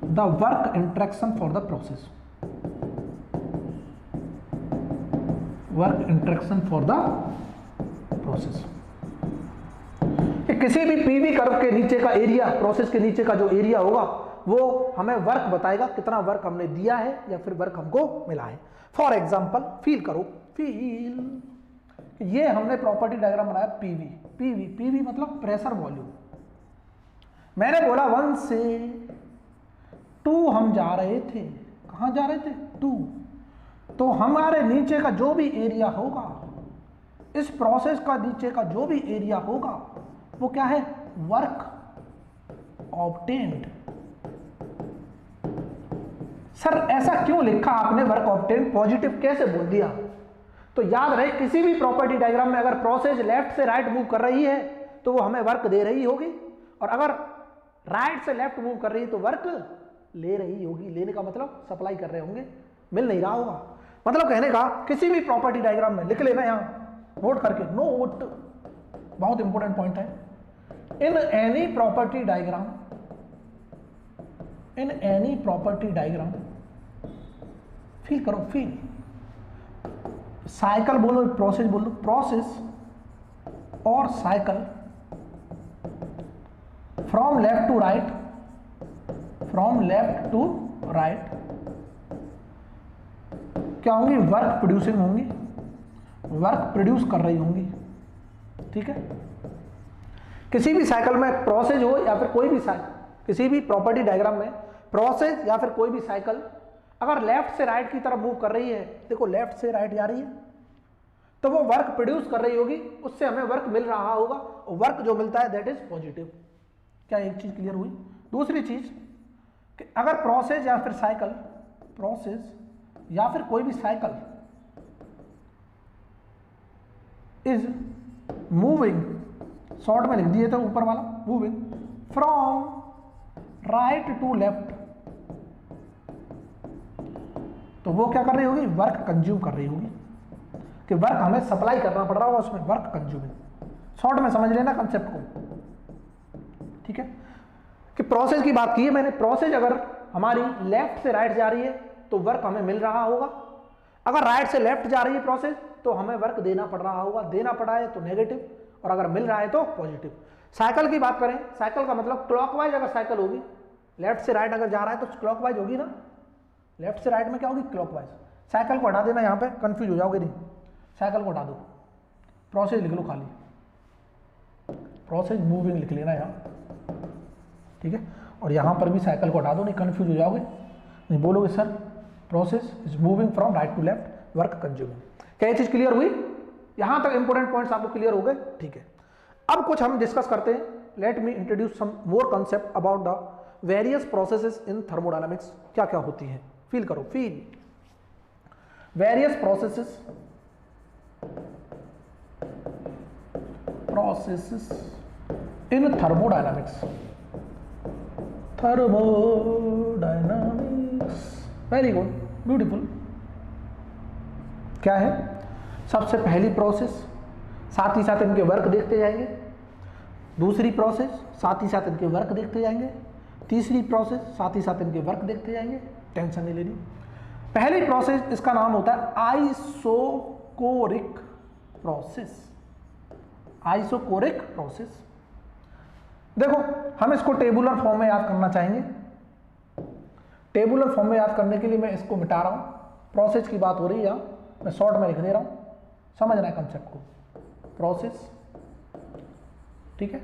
the work interaction for the process, work interaction for the process. किसी भी पीवी कर्व के नीचे का एरिया, प्रोसेस के नीचे का जो एरिया होगा वो हमें वर्क बताएगा, कितना वर्क हमने दिया है या फिर वर्क हमको मिला है। फॉर एग्जांपल फील करो, फील, ये हमने प्रॉपर्टी डायग्राम बनाया पीवी, पीवी पीवी मतलब प्रेशर वॉल्यूम। मैंने बोला 1 से 2 हम जा रहे थे, कहां जा रहे थे 2, तो हमारे नीचे का जो भी एरिया होगा, इस प्रोसेस का नीचे का जो भी एरिया होगा वो क्या है, वर्क ऑब्टेन्ड। सर ऐसा क्यों लिखा आपने वर्क ऑब्टेन्ड, पॉजिटिव कैसे बोल दिया? तो याद रहे किसी भी प्रॉपर्टी डायग्राम में अगर प्रोसेस लेफ्ट से राइट मूव कर रही है तो वो हमें वर्क दे रही होगी, और अगर राइट से लेफ्ट मूव कर रही है तो वर्क ले रही होगी। लेने का मतलब सप्लाई कर रहे होंगे, मिल नहीं रहा होगा। मतलब कहने का किसी भी प्रॉपर्टी डायग्राम में लिख लेना, यहां नोट करके, नोट बहुत इंपॉर्टेंट पॉइंट है। In any property diagram, in any property diagram, feel करो, फील, साइकिल बोलो, प्रोसेस बोलो, प्रोसेस और cycle from left to right, from left to right क्या होंगी, वर्क प्रोड्यूसिंग होंगी, वर्क प्रोड्यूस कर रही होंगी। ठीक है, किसी भी साइकिल में प्रोसेस हो या फिर कोई भी साइकिल, किसी भी प्रॉपर्टी डायग्राम में प्रोसेस या फिर कोई भी साइकिल अगर लेफ्ट से राइट की तरफ मूव कर रही है, देखो लेफ्ट से राइट जा रही है, तो वो वर्क प्रोड्यूस कर रही होगी, उससे हमें वर्क मिल रहा होगा, और वर्क जो मिलता है दैट इज पॉजिटिव। क्या एक चीज क्लियर हुई? दूसरी चीज कि अगर प्रोसेस या फिर साइकिल, प्रोसेस या फिर कोई भी साइकिल इज मूविंग, शॉर्ट में लिख दिए थे ऊपर वाला, moving from right to left, तो वो क्या कर रही होगी, वर्क कंज्यूम कर रही होगी, कि वर्क हमें सप्लाई करना पड़ रहा होगा उसमें, वर्क कंज्यूमिंग। शॉर्ट में समझ लेना कंसेप्ट को। ठीक है, कि प्रोसेस की बात की है मैंने, प्रोसेस अगर हमारी लेफ्ट से राइट जा रही है तो वर्क हमें मिल रहा होगा, अगर राइट से लेफ्ट जा रही है प्रोसेस तो हमें वर्क देना पड़ रहा होगा, देना पड़ा है तो नेगेटिव, और अगर मिल रहा है तो पॉजिटिव। साइकिल की बात करें, साइकिल का मतलब क्लॉकवाइज अगर साइकिल होगी, लेफ्ट से राइट अगर जा रहा है तो क्लॉकवाइज होगी ना, लेफ्ट से राइट में क्या होगी, क्लॉकवाइज। साइकिल को हटा देना, यहां पे कंफ्यूज हो जाओगे नहीं, साइकिल को हटा दो, प्रोसेस लिख लो खाली, प्रोसेस मूविंग लिख लेना यहां। ठीक है, और यहां पर भी साइकिल को हटा दो, नहीं कंफ्यूज हो जाओगे, नहीं बोलोगे sir process is moving from right to left, work consuming. क्या ये चीज क्लियर हुई? यहां तक इंपॉर्टेंट पॉइंट्स आपको क्लियर हो गए? ठीक है, अब कुछ हम डिस्कस करते हैं। Let me introduce some more concept about the various processes in thermodynamics. क्या क्या होती है, फील करो, feel, various processes, processes in thermodynamics, thermodynamics, very good, beautiful. क्या है? सबसे पहली प्रोसेस, साथ ही साथ इनके वर्क देखते जाएंगे, दूसरी प्रोसेस साथ ही साथ इनके वर्क देखते जाएंगे, तीसरी प्रोसेस साथ ही साथ इनके वर्क देखते जाएंगे, टेंशन नहीं लेनी। पहली प्रोसेस, इसका नाम होता है आइसोकोरिक प्रोसेस, आइसोकोरिक प्रोसेस। देखो हम इसको टेबुलर फॉर्म में याद करना चाहेंगे, टेबुलर फॉर्म में याद करने के लिए मैं इसको मिटा रहा हूं, प्रोसेस की बात हो रही है यहां, मैं शॉर्ट में लिख दे रहा हूं, समझना है कंसेप्ट को, प्रोसेस। ठीक है,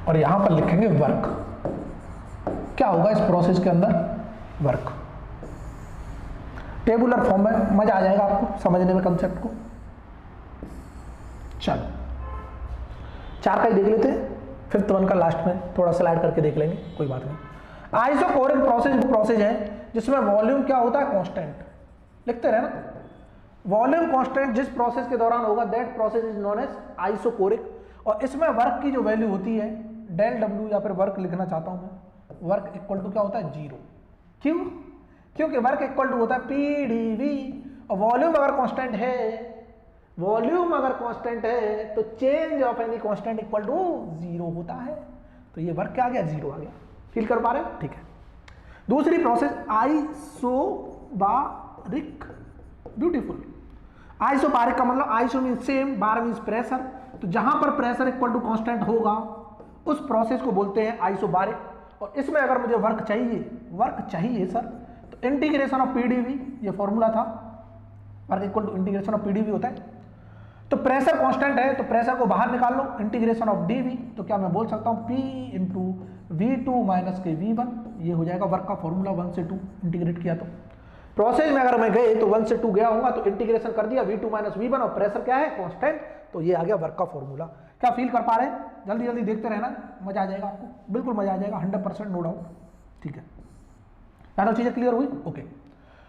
और यहां पर लिखेंगे वर्क। क्या होगा इस प्रोसेस के अंदर, वर्क। टेबुलर फॉर्म में मजा आ जाएगा आपको समझने में कंसेप्ट को। चलो 4 का ही देख लेते हैं, 5th वन का लास्ट में थोड़ा स्लाइड करके देख लेंगे, कोई बात नहीं। आइसोकोरिक प्रोसेस वो प्रोसेस है जिसमें वॉल्यूम क्या होता है, कांस्टेंट। लिखते रहे ना, वॉल्यूम कांस्टेंट जिस प्रोसेस के दौरान होगा that process is known as isochoric. और इसमें वर्क की जो वैल्यू होती है डेल डब्ल्यू, या फिर वर्क लिखना चाहता हूं मैं, वर्क इक्वल टू क्या होता है 0। क्यों? क्योंकि वर्क इक्वल टू होता है पी डी वी, और वॉल्यूम अगर कांस्टेंट है, वॉल्यूम अगर कांस्टेंट है तो change of any constant equal to 0 होता है। तो ये वर्क क्या आ गया? 0 आ गया। फील कर पा रहे हैं? ठीक है। दूसरी प्रोसेस आइसोबारिक, ब्यूटीफुल। आइसोबारिक का मतलब आइसो मीन सेम, बार मीन्स प्रेशर, तो जहां पर प्रेशर इक्वल टू कांस्टेंट होगा उस प्रोसेस को बोलते हैं आइसोबारिक। और इसमें अगर मुझे वर्क चाहिए सर, तो इंटीग्रेशन ऑफ पीडीवी, ये फॉर्मूला था, work equal to integration of PDV होता है। तो प्रेशर कांस्टेंट है तो प्रेशर को बाहर निकाल लो, इंटीग्रेशन ऑफ डीवी, तो क्या मैं बोल सकता हूं P इंटू V2 माइनस के V1, ये हो जाएगा वर्क का फॉर्मूला। 1 से 2 इंटीग्रेट किया तो प्रोसेस में अगर मैं गए तो 1 से 2 गया होगा, तो इंटीग्रेशन कर दिया V2 माइनस V1, और प्रेशर क्या है? कांस्टेंट, तो ये आ गया वर्क का फॉर्मूला। क्या फील कर पा रहे हैं? जल्दी जल्दी देखते रहना, मजा आ जाएगा आपको, बिल्कुल मजा आ जाएगा, 100% नो डाउट। ठीक है, चारों चीजें क्लियर हुई? ओके।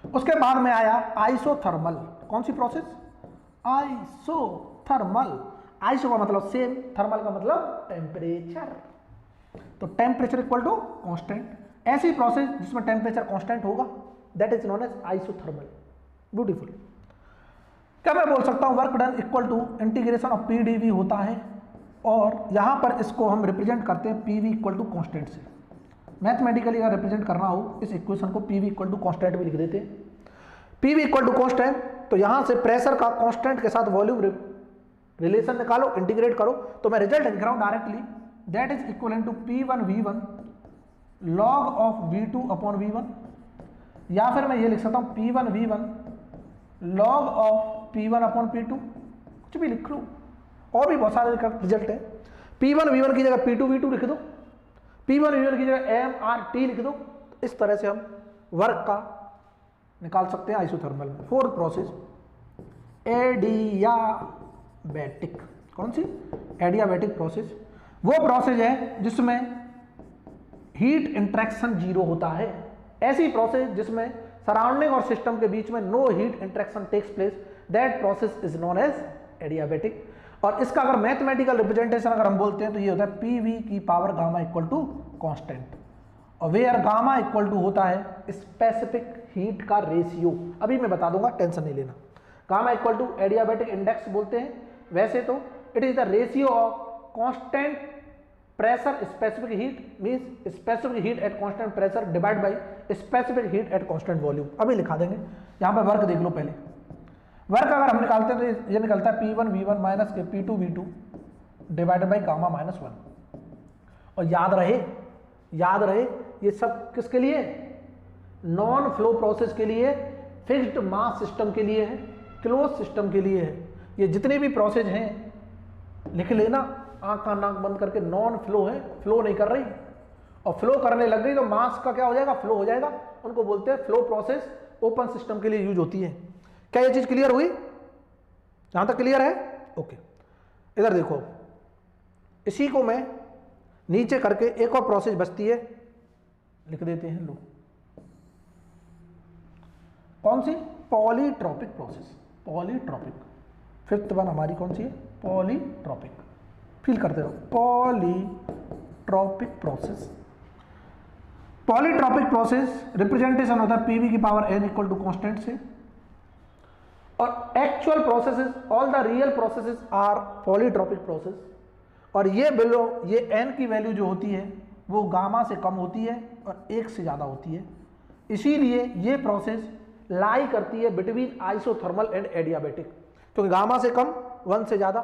उसके बाद में आया आइसोथर्मल। कौन सी प्रोसेस? आइसोथर्मल। आइसो का मतलब सेम, थर्मल का मतलब टेम्परेचर, तो टेम्परेचर इक्वल टू कांस्टेंट। ऐसी प्रोसेस जिसमें टेम्परेचर कांस्टेंट होगा that is known as isothermal. Beautiful. क्या मैं बोल सकता हूं work done equal to integration of PDV होता है, और यहां पर इसको हम रिप्रेजेंट करते हैं पीवी इक्वल टू कांस्टेंट से। मैथमेटिकली अगर रिप्रेजेंट करना हो इस इक्वेशन को पीवी इक्वल टू कांस्टेंट भी लिख देते हैं। पीवी इक्वल टू कांस्टेंट, तो यहां से प्रेशर का कांस्टेंट के साथ वॉल्यूम रिलेशन निकालो, इंटीग्रेट करो, तो मैं रिजल्ट लिख रहा हूं directly, that is equal to P1 V1 log of V2 upon V1, या फिर मैं ये लिख सकता हूं P1 V1 log of P1 upon P2, कुछ भी लिख लो, और भी बहुत सारे रिजल्ट है। P1 V1 की जगह P2 V2 लिख दो, P1 V1 की जगह MRT लिख दो। इस तरह से हम वर्क का निकाल सकते हैं आइसोथर्मल में। Fourth process adiabatic. कौन सी? एडियाबैटिक प्रोसेस वो प्रोसेस है जिसमें हीट इंटरेक्शन 0 होता है। ऐसी प्रोसेस जिसमें सराउंडिंग और सिस्टम के बीच में no heat interaction takes place, that process is known as adiabatic. और इसका अगर मैथमेटिकल रिप्रेजेंटेशन अगर हम बोलते हैं तो ये होता है पीवी की power gamma equal to constant, और वेयर गामा इक्वल टू होता है स्पेसिफिक हीट का रेशियो। अभी मैं बता दूंगा, टेंशन नहीं लेना। Gamma equal to adiabatic index बोलते हैं, वैसे तो it is the ratio of constant pressure specific heat, means specific heat at constant pressure divide by specific heat at constant volume. अभी लिखा देंगे, यहां पर वर्क देख लो पहले। वर्क अगर हम निकालते हैं तो ये निकलता है P1 V1 माइनस के P2 V2 divided by gamma minus 1। और याद रहे ये सब किसके लिए? नॉन फ्लो प्रोसेस के लिए, फिक्स्ड मास सिस्टम के लिए है, क्लोज सिस्टम के लिए है। ये जितने भी प्रोसेस हैं लिख लेना, आंख का नाक बंद करके। नॉन फ्लो है, फ्लो नहीं कर रही, और फ्लो करने लग गई तो मास का क्या हो जाएगा? फ्लो हो जाएगा। उनको बोलते हैं फ्लो प्रोसेस, ओपन सिस्टम के लिए यूज होती है। क्या ये चीज क्लियर हुई? यहां तक क्लियर है? ओके। इधर देखो, इसी को मैं नीचे करके एक और प्रोसेस बचती है, लिख देते हैं लोग। कौन सी? Polytropic process. Polytropic, fifth one हमारी कौन सी है? पॉलीट्रॉपिक। फील करते रहो, polytropic process. Polytropic process representation होता है पीवी की power n equal to constant से, और actual processes, all the real processes are polytropic process. और ये n की वैल्यू जो होती है वो गामा से कम होती है और 1 से ज़्यादा होती है। इसीलिए ये प्रोसेस लाई करती है बिटवीन आइसोथर्मल एंड एडियाबैटिक, क्योंकि गामा से कम, 1 से ज़्यादा,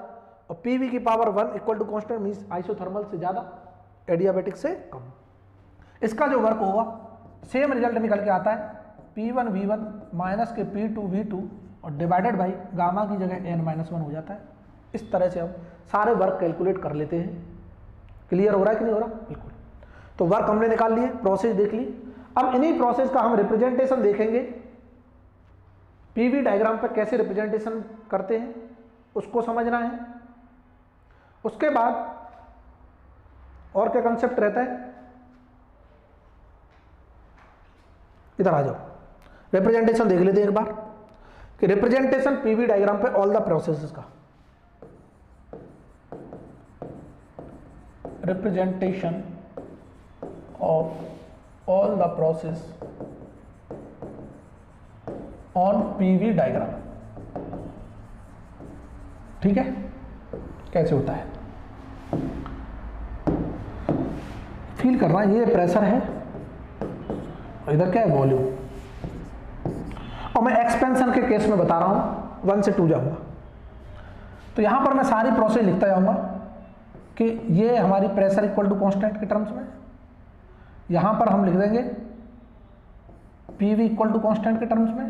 और पीवी की power 1 equal to constant means isothermal से ज़्यादा, एडियाबैटिक से कम। इसका जो वर्क होगा सेम रिजल्ट निकल के आता है P1 V1 माइनस के P2 V2 और डिवाइडेड बाई गामा की जगह n-1 हो जाता है। इस तरह से हम सारे वर्क कैलकुलेट कर लेते हैं। क्लियर हो रहा है कि नहीं हो रहा? बिल्कुल। तो वर्क हमने निकाल लिए, प्रोसेस देख ली। अब इन्हीं प्रोसेस का हम रिप्रेजेंटेशन देखेंगे, पीवी डायग्राम पर कैसे रिप्रेजेंटेशन करते हैं उसको समझना है। उसके बाद और क्या कंसेप्ट रहता है, इधर आ जाओ, रिप्रेजेंटेशन देख लेते हैं एक बार। कि रिप्रेजेंटेशन पीवी डायग्राम पे ऑल द प्रोसेसेस का, representation of all the process on PV diagram. ठीक है, कैसे होता है फील करना, ये प्रेशर है और इधर क्या है वॉल्यूम, और मैं एक्सपेंशन के केस में बता रहा हूं 1 से 2 जाऊंगा। तो यहां पर मैं सारी प्रोसेस लिखता जाऊंगा कि ये हमारी प्रेशर इक्वल टू कांस्टेंट के टर्म्स में, यहां पर हम लिख देंगे पीवी इक्वल टू कांस्टेंट के टर्म्स में,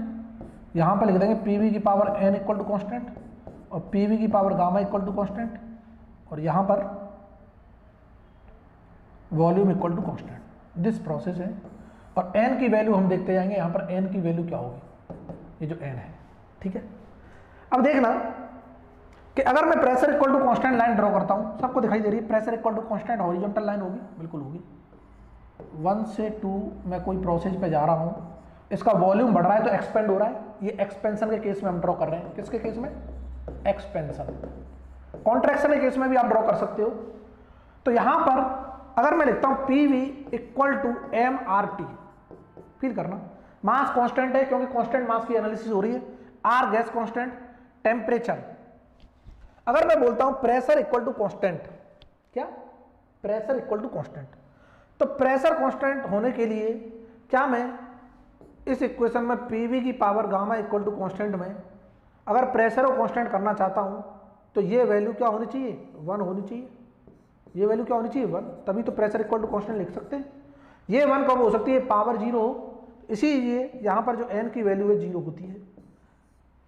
यहां पर लिख देंगे पीवी की power N equal to constant और पीवी की power gamma equal to constant, और यहां पर volume equal to constant. This process है, और एन की वैल्यू हम देखते जाएंगे यहां पर एन की वैल्यू क्या होगी, ये जो एन है। ठीक है, अब देखना कि अगर मैं pressure equal to constant line draw करता हूं, सबको दिखाई दे रही है pressure equal to constant horizontal line होगी, बिल्कुल होगी। 1 से 2 मैं कोई प्रोसेस पे जा रहा हूं, इसका वॉल्यूम बढ़ रहा है तो एक्सपेंड हो रहा है, ये एक्सपेंशन के केस में हम ड्रॉ कर रहे हैं। किसके केस में? एक्सपेंशन। कॉन्ट्रैक्शन के केस में भी आप ड्रॉ कर सकते हो। तो यहां पर अगर मैं लिखता हूं PV equal to M R T, feel करना, मास कांस्टेंट है क्योंकि कांस्टेंट मास की एनालिसिस हो रही है, आर गैस कांस्टेंट, टेम्परेचर। अगर मैं बोलता हूं प्रेशर इक्वल टू कांस्टेंट, क्या प्रेशर इक्वल टू कांस्टेंट, तो प्रेशर कांस्टेंट होने के लिए क्या मैं इस इक्वेशन में पीवी की power gamma equal to constant में अगर प्रेशर को कांस्टेंट करना चाहता हूं तो ये वैल्यू क्या होनी चाहिए? 1 होनी चाहिए। ये वैल्यू क्या होनी चाहिए? 1, तभी तो प्रेशर इक्वल टू कांस्टेंट लिख सकते हैं। ये 1 कब हो सकती है? पावर 0 हो, इसीलिए यहां पर जो n की वैल्यू है 0 होती है।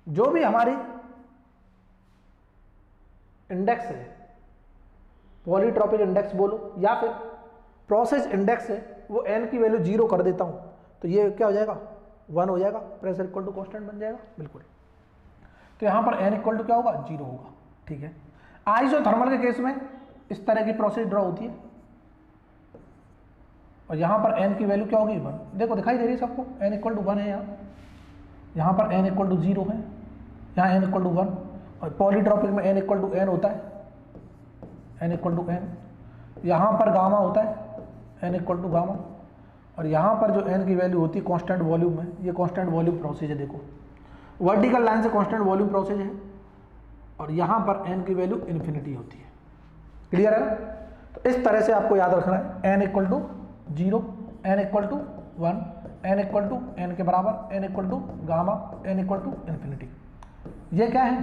जो भी हमारी इंडेक्स है, पॉलीट्रॉपिक इंडेक्स बोलो या फिर प्रोसेस इंडेक्स है, वो n की वैल्यू 0 कर देता हूं तो ये क्या हो जाएगा? 1 हो जाएगा, प्रेशर इक्वल टू कांस्टेंट बन जाएगा। बिल्कुल, तो यहां पर n इक्वल टू क्या होगा? 0 होगा। ठीक है, आइसोथर्मल के केस में इस तरह की प्रोसेस ड्रॉ होती है, और यहां पर n की वैल्यू क्या होगी? 1। देखो दिखाई दे रही है सबको, n इक्वल टू 1 है यहाँ पर n इक्वल टू 0 है, यहाँ n इक्वल टू 1, और पॉलीट्रॉपिक में n इक्वल टू n होता है, n इक्वल टू n, यहाँ पर गामा होता है n इक्वल टू गामा, और यहाँ पर जो n की वैल्यू होती है कांस्टेंट वॉल्यूम में, ये कांस्टेंट वॉल्यूम प्रोसेस है। देखो वर्टिकल लाइन से कांस्टेंट वॉल्यूम प्रोसेस है, और यहाँ पर n की वैल्यू इन्फिनिटी होती है। क्लियर है ना? तो इस तरह से आपको याद रखना है, n equal to 0, n equal to 1, n equal to n के बराबर, n equal to gamma, n equal to infinity. ये क्या है?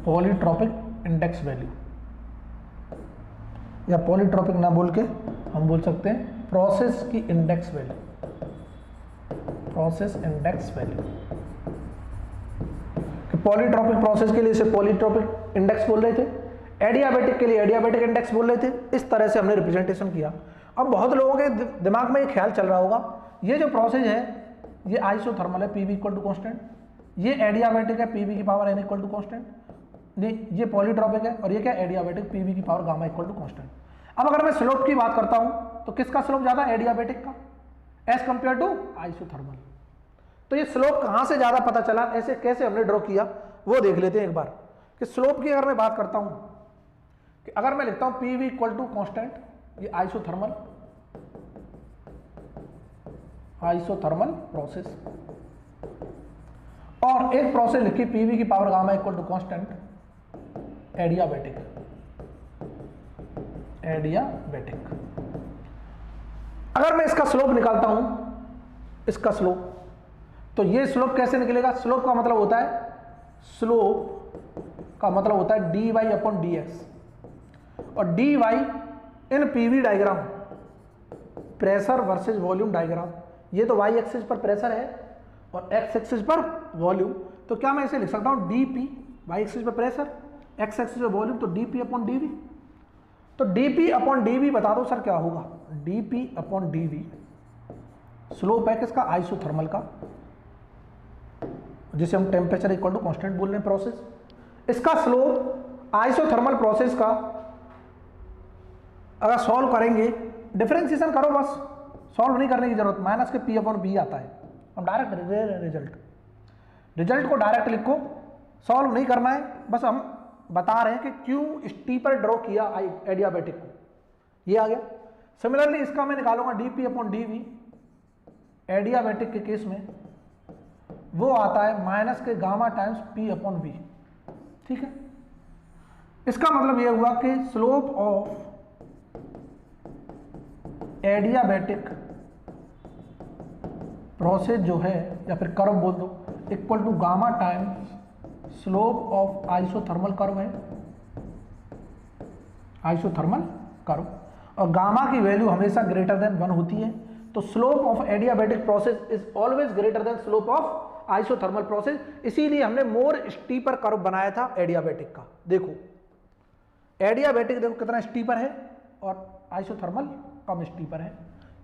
पॉलीट्रॉपिक इंडेक्स वैल्यू, या पॉलीट्रॉपिक ना बोल के हम बोल सकते हैं प्रोसेस की index value, process index value. Polytropic process के लिए इसे पॉलीट्रॉपिक इंडेक्स बोल रहे थे, एडियाबेटिक के लिए एडियाबेटिक इंडेक्स बोल रहे थे। इस तरह से हमने रिप्रेजेंटेशन किया। अब बहुत लोगों के दिमाग में ये ख्याल चल रहा होगा, ये जो प्रोसेस है ये आइसोथर्मल है, पीवी इक्वल टू कांस्टेंट, ये एडियाबेटिक है, पीवी की power N equal to constant, नहीं ये पॉलीट्रॉपिक है, और ये क्या एडियाबेटिक, पीवी की power gamma equal to constant. अब अगर मैं स्लोप की बात करता हूं तो किसका स्लोप ज्यादा? एडियाबेटिक का एज कंपेयर टू आइसोथर्मल। तो ये स्लोप कहां से ज्यादा पता चला, ऐसे कैसे हमने ड्रॉ किया वो देख लेते हैं एक बार। कि स्लोप की अगर मैं बात करता हूं कि अगर मैं लिखता हूं पीवी इक्वल टू कांस्टेंट, ये आइसोथर्मल प्रोसेस, और एक प्रोसेस लिखी पीवी की power gamma equal to constant, adiabatic. अगर मैं इसका स्लोप निकालता हूं, इसका स्लोप, तो ये स्लोप कैसे निकलेगा? स्लोप का मतलब होता है, dy अपॉन dx, और dy in PV diagram, pressure versus volume diagram, ये तो y एक्सिस पर प्रेशर है और x एक्सिस पर वॉल्यूम, तो क्या मैं इसे लिख सकता हूं dp, y एक्सिस पर प्रेशर, x एक्सिस पर वॉल्यूम, तो dp अपॉन dv। तो dp अपॉन dv बता दो सर क्या होगा? dp अपॉन dv स्लोप है किसका? आइसोथर्मल का, जिसे हम टेम्परेचर इक्वल टू कांस्टेंट बोल रहे हैं प्रोसेस। इसका स्लोप आइसोथर्मल प्रोसेस का अगर सॉल्व करेंगे, डिफरेंशिएशन करो बस, सॉल्व नहीं करने की जरूरत, माइनस के p अपॉन b आता है, हम डायरेक्ट रिजल्ट को डायरेक्ट लिखो, सॉल्व नहीं करना है, बस हम बता रहे हैं कि क्यों स्टीपर ड्रॉ किया एडियाबैटिक को, ये आ गया। सिमिलरली इसका मैं निकालूंगा dp अपॉन dv, एडियाबैटिक के केस में वो आता है माइनस के gamma times p upon v, ठीक है। इसका मतलब ये हुआ कि स्लोप ऑफ एडियाबैटिक प्रोसेस जो है, या फिर कर्व बोल दो, equal to gamma times slope of isothermal curve है, आइसोथर्मल कर्व, और गामा की वैल्यू हमेशा ग्रेटर देन 1 होती है। तो slope of adiabatic process is always greater than slope of isothermal process, इसीलिए हमने मोर स्टीपर कर्व बनाया था एडियाबैटिक का। देखो एडियाबैटिक देखो कितना स्टीपर है और आइसोथर्मल कम स्टीपर है,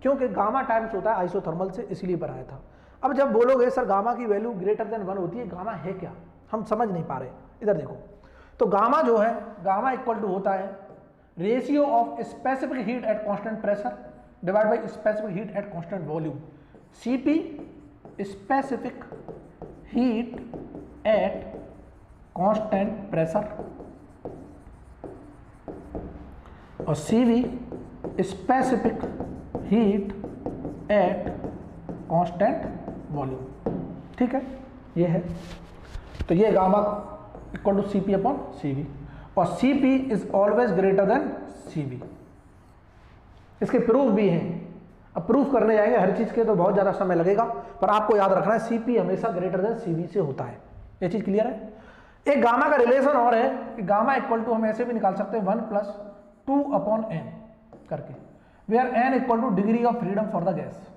क्योंकि गामा टाइम्स होता है आइसोथर्मल से, इसीलिए बनाया था। अब जब बोलोगे सर गामा की वैल्यू ग्रेटर देन 1 होती है, गामा है क्या, हम समझ नहीं पा रहे, इधर देखो। तो गामा जो है, गामा इक्वल टू होता है ratio of specific heat at constant pressure divide by specific heat at constant volume. Cp specific heat at constant pressure और Cv specific heat at constant volume, ठीक है, ये है। तो ये gamma equal to Cp upon Cv, और Cp is always greater than Cv। इसके proof भी हैं, अब प्रूफ करने जाएंगे हर चीज के तो बहुत ज्यादा समय लगेगा, पर आपको याद रखना है Cp हमेशा ग्रेटर देन Cv से होता है, ये चीज क्लियर है। एक गामा का रिलेशन और है कि गामा इक्वल टू हम ऐसे भी निकाल सकते हैं 1 + 2 अपॉन n करके, where n equal to degree of freedom for the gas.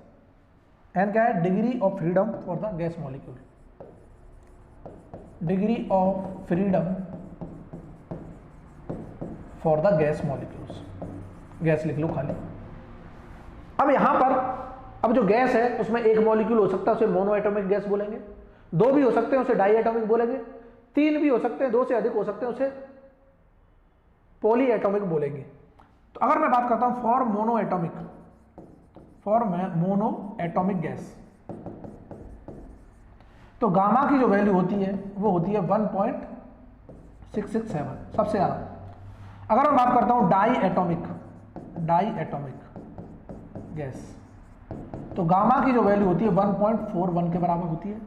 n क्या है, degree of freedom for the gas molecule, degree of freedom for the gas molecules, gas लिख लो खाली। अब यहां पर अब जो गैस है उसमें एक मॉलिक्यूल हो सकता है उसे मोनो एटॉमिक गैस बोलेंगे, 2 भी हो सकते हैं उसे डाई एटॉमिक बोलेंगे, 3 भी हो सकते हैं, 2 से अधिक हो सकते हैं उसे पॉली एटॉमिक बोलेंगे। तो अगर मैं बात करता हूं फॉर मोनो एटॉमिक गैस, तो गामा की जो वैल्यू होती है वो होती है 1.667 सबसे ज्यादा। अगर मैं बात करता हूं डाई एटॉमिक गैस, तो गामा की जो वैल्यू होती है 1.41 के बराबर होती है।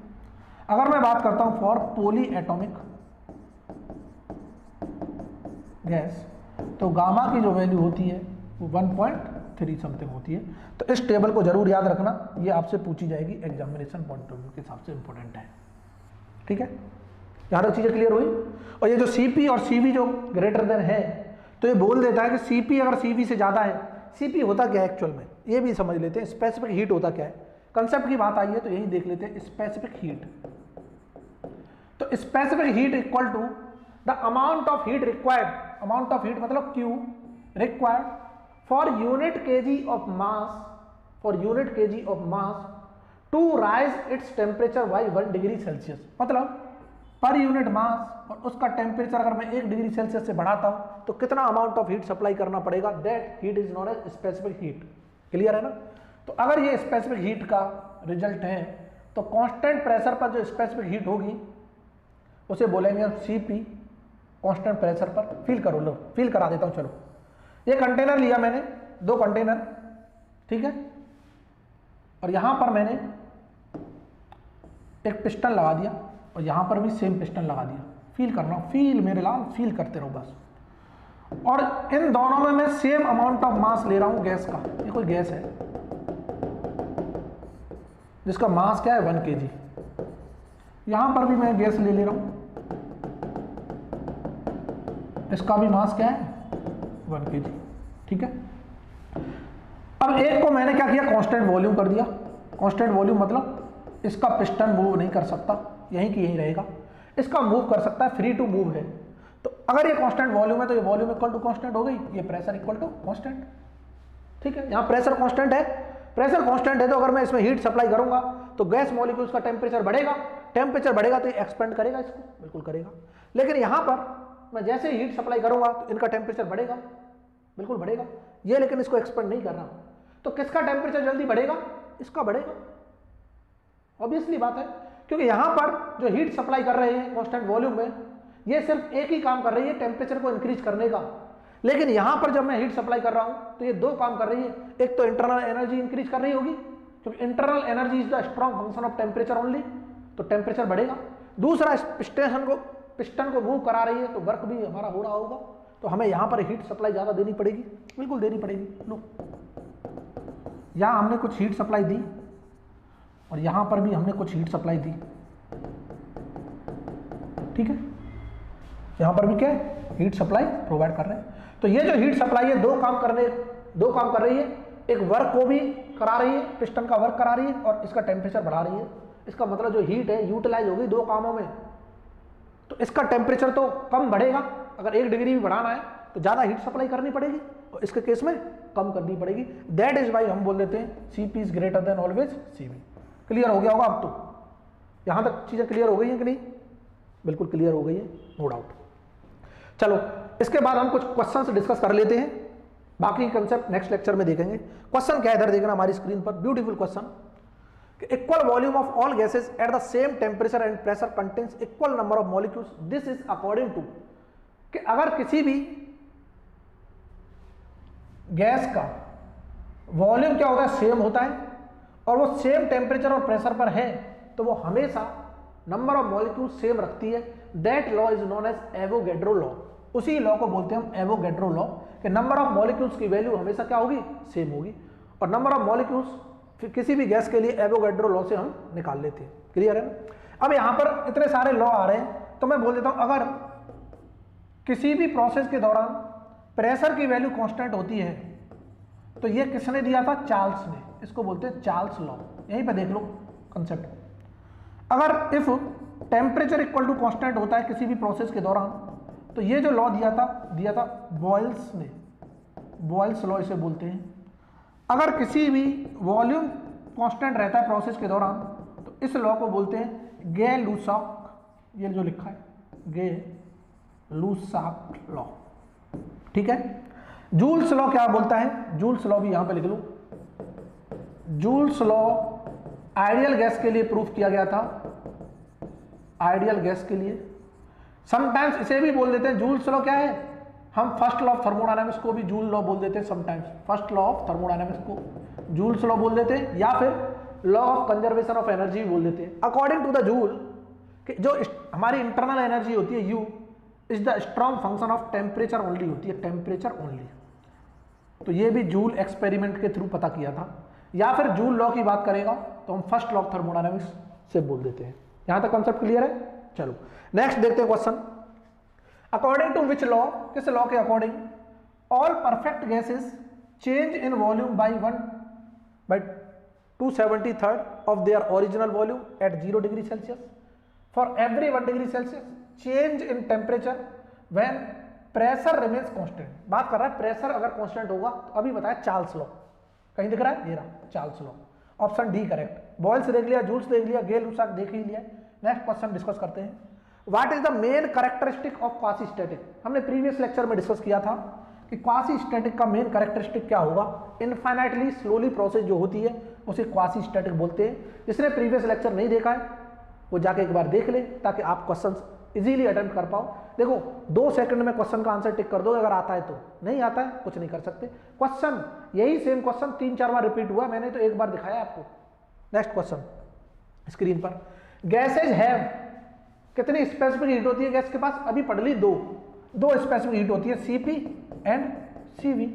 अगर मैं बात करता हूं फॉर पॉली एटॉमिक गैस, तो गामा की जो वैल्यू होती है वो 1.3 समथिंग होती है। तो इस टेबल को जरूर याद रखना, ये आपसे पूछी जाएगी एग्जामिनेशन पॉइंट ऑफ व्यू के हिसाब से इंपॉर्टेंट है, ठीक है। यहां तक चीजें क्लियर हुई। और ये जो Cp और Cv जो ग्रेटर देन है, तो ये बोल देता है कि Cp अगर Cv से ज्यादा है, Cp होता क्या है एक्चुअल में, ये भी समझ लेते हैं। स्पेसिफिक हीट होता क्या है, कंसेप्ट की बात आई है तो यही देख लेते हैं। स्पेसिफिक हीट, तो specific heat equal to the amount of heat required, amount of heat मतलब Q required for unit KG of mass to raise its temperature by 1 degree Celsius. मतलब पर यूनिट मास और उसका temperature अगर मैं 1 degree Celsius से बढ़ाता हूं तो कितना अमाउंट ऑफ हीट सप्लाई करना पड़ेगा, that heat is known as specific heat. Clear है ना। तो अगर ये स्पेसिफिक हीट का रिजल्ट है तो कांस्टेंट प्रेशर पर जो स्पेसिफिक हीट होगी उसे बोलेंगे हम Cp कांस्टेंट प्रेशर पर। फील करो, लो फील करा देता हूं। चलो, ये कंटेनर लिया मैंने, 2 कंटेनर, ठीक है, और यहां पर मैंने एक पिस्टन लगा दिया और यहां पर भी सेम पिस्टन लगा दिया। फील करना, फील मेरे लाल, फील करते रहो बस। और इन दोनों में मैं सेम अमाउंट ऑफ मास ले रहा हूं गैस का। ये कोई गैस है जिसका मास क्या है 1 kg। यहां पर भी मैं गैस ले रहा हूं, इसका भी मास क्या है 1 kg, ठीक है। अब एक को मैंने क्या किया, कांस्टेंट वॉल्यूम कर दिया। कांस्टेंट वॉल्यूम मतलब इसका पिस्टन मूव नहीं कर सकता, यहीं की यहीं रहेगा। इसका मूव कर सकता है, फ्री टू मूव है। तो अगर ये कांस्टेंट वॉल्यूम है तो ये वॉल्यूम इक्वल टू कांस्टेंट हो गई, ये प्रेशर इक्वल टू कांस्टेंट, ठीक है। यहां प्रेशर कांस्टेंट है, प्रेशर कांस्टेंट है तो अगर मैं इसमें हीट सप्लाई करूंगा तो गैस मॉलिक्यूल्स का टेम्परेचर बढ़ेगा। टेम्परेचर बढ़ेगा तो ये एक्सपेंड करेगा, इसको बिल्कुल करेगा। लेकिन यहां पर मैं जैसे हीट सप्लाई करूंगा तो इनका टेम्परेचर बढ़ेगा, बिल्कुल बढ़ेगा ये, लेकिन इसको एक्सपेंड नहीं कर रहा। तो किसका टेम्परेचर जल्दी बढ़ेगा, इसका बढ़ेगा। ऑब्वियसली बात है, क्योंकि यहां पर जो हीट सप्लाई कर रहे हैं कांस्टेंट वॉल्यूम में, ये सिर्फ एक ही काम कर रही है, टेम्परेचर को इंक्रीज करने का। लेकिन यहां पर जब मैं हीट सप्लाई कर रहा हूं तो ये दो काम कर रही है, एक तो इंटरनल एनर्जी इंक्रीज कर रही होगी, क्योंकि internal energy is the strong function of temperature only, तो टेम्परेचर बढ़ेगा। दूसरा, पिस्टन को मूव करा रही है तो वर्क भी हमारा हो रहा होगा, तो हमें यहां पर हीट सप्लाई ज्यादा देनी पड़ेगी, बिल्कुल देनी पड़ेगी। लो, यहां हमने कुछ हीट सप्लाई दी और यहां पर भी हमने कुछ हीट सप्लाई दी, ठीक है, यहां पर भी क्या हीट सप्लाई प्रोवाइड कर रहे हैं। तो ये जो हीट सप्लाई है दो काम कर रही है, एक वर्क को भी करा रही है, पिस्टन का वर्क करा रही है और इसका टेम्परेचर बढ़ा रही है। इसका मतलब जो हीट है यूटिलाइज होगी दो कामों में, तो इसका टेम्परेचर तो कम बढ़ेगा, अगर 1 डिग्री भी बढ़ाना है तो ज्यादा हीट सप्लाई करनी पड़ेगी और इसके केस में कम करनी पड़ेगी। दैट इज वाई हम बोल देते हैं Cp is greater than always Cv। Clear हो गया होगा अब तो, यहां तक चीजें क्लियर हो गई हैं कि नहीं? बिल्कुल क्लियर हो गई है, नो डाउट। चलो इसके बाद हम कुछ क्वेश्चंस डिस्कस कर लेते हैं, बाकी कंसेप्ट नेक्स्ट लेक्चर में देखेंगे। क्वेश्चन क्या इधर देखना हमारी स्क्रीन पर, beautiful question. Equal volume of all gases at the same temperature and pressure contains equal number of molecules, this is according to, कि अगर किसी भी गैस का वॉल्यूम क्या होता है, सेम होता है, और वो सेम टेम्परेचर और प्रेशर पर है, तो वो हमेशा नंबर ऑफ मॉलिक्यूल्स सेम रखती है। That law is known as Avogadro law. उसी लॉ को बोलते हैं हम एवोगैड्रो लॉ, कि नंबर ऑफ मॉलिक्यूल्स की वैल्यू हमेशा क्या होगी, सेम होगी। और नंबर ऑफ मॉलिक्यूल्स किसी भी गैस के लिए एवोगैड्रो लॉ से हम निकाल लेते हैं। क्लियर है ना? अब यहां पर इतने सारे लॉ आ रहे हैं, तो मैं बोल देता हूं, अगर किसी भी प्रोसेस के दौरान प्रेशर की वैल्यू कांस्टेंट होती है, तो ये किसने दिया था, चार्ल्स ने, इसको बोलते हैं चार्ल्स लॉ। यहीं पे देख लो कंसेप्ट। अगर if temperature equal to constant होता है किसी भी प्रोसेस के दौरान, तो ये जो लॉ दिया था बॉयल्स ने, बॉयल्स लॉ इसे बोलते हैं। अगर किसी भी वॉल्यूम कांस्टेंट रहता है प्रोसेस के दौरान, तो इस लॉ को बोलते हैं गे-लुसाक, ये जो लिखा है गे-लुसाक लॉ, ठीक है। जूल्स लॉ क्या बोलता है, जूल्स लॉ भी यहां पे लिख लो। जूल्स लॉ आइडियल गैस के लिए प्रूफ किया गया था, आइडियल गैस के लिए। समटाइम्स इसे भी बोल देते हैं, जूल्स लॉ क्या है, हम फर्स्ट लॉ ऑफ थर्मोडायनामिक्स को भी जूल लॉ बोल देते हैं, sometimes first law of thermodynamics को जूल्स लॉ बोल देते हैं, या फिर law of conservation of energy बोल देते हैं। अकॉर्डिंग टू द जूल, कि जो हमारी इंटरनल एनर्जी होती है U is the strong function of temperature only होती है, टेम्परेचर ओनली। तो ये भी जूल एक्सपेरिमेंट के थ्रू पता किया था। या फिर जूल लॉ की बात करेगा तो हम फर्स्ट लॉ ऑफ थर्मोडायनामिक्स से बोल देते हैं। यहां तक कॉन्सेप्ट क्लियर है? चलो नेक्स्ट देखते हैं question. According to which law, किस लॉ के according, all perfect gases change in volume by 273 of their original volume at 0 degree Celsius, for every 1 degree Celsius change in temperature when pressure remains constant. बात कर रहा है pressure अगर constant होगा, तो अभी बताया चार्ल्स लॉ, कहीं दिख रहा है, ये रहा Charles law, option D correct. Boyle's देख लिया, जूल्स देख लिया, गे-लुसाक देख ही लिया। नेक्स्ट क्वेश्चन डिस्कस करते हैं, what is the main characteristic of quasi static. हमने प्रीवियस लेक्चर में डिस्कस किया था कि क्वासी स्टैटिक का मेन कैरेक्टरिस्टिक क्या होगा, इनफाइनाइटली स्लोली प्रोसेस जो होती है उसे क्वासी स्टैटिक बोलते हैं। जिसने प्रीवियस लेक्चर नहीं देखा है वो जाके एक बार देख ले, ताकि आप क्वेश्चन इजीली अटेम्प्ट कर पाओ। देखो 2 सेकंड में क्वेश्चन का आंसर टिक कर दो, अगर आता है तो, नहीं आता है कुछ नहीं कर सकते। क्वेश्चन यही सेम क्वेश्चन 3-4 बार रिपीट हुआ, मैंने तो एक बार दिखाया आपको। नेक्स्ट क्वेश्चन स्क्रीन पर, गैसेज हैव, कितनी स्पेसिफिक हीट होती है गैस के पास, अभी पढ़ ली, दो स्पेसिफिक हीट होती है, Cp and Cv,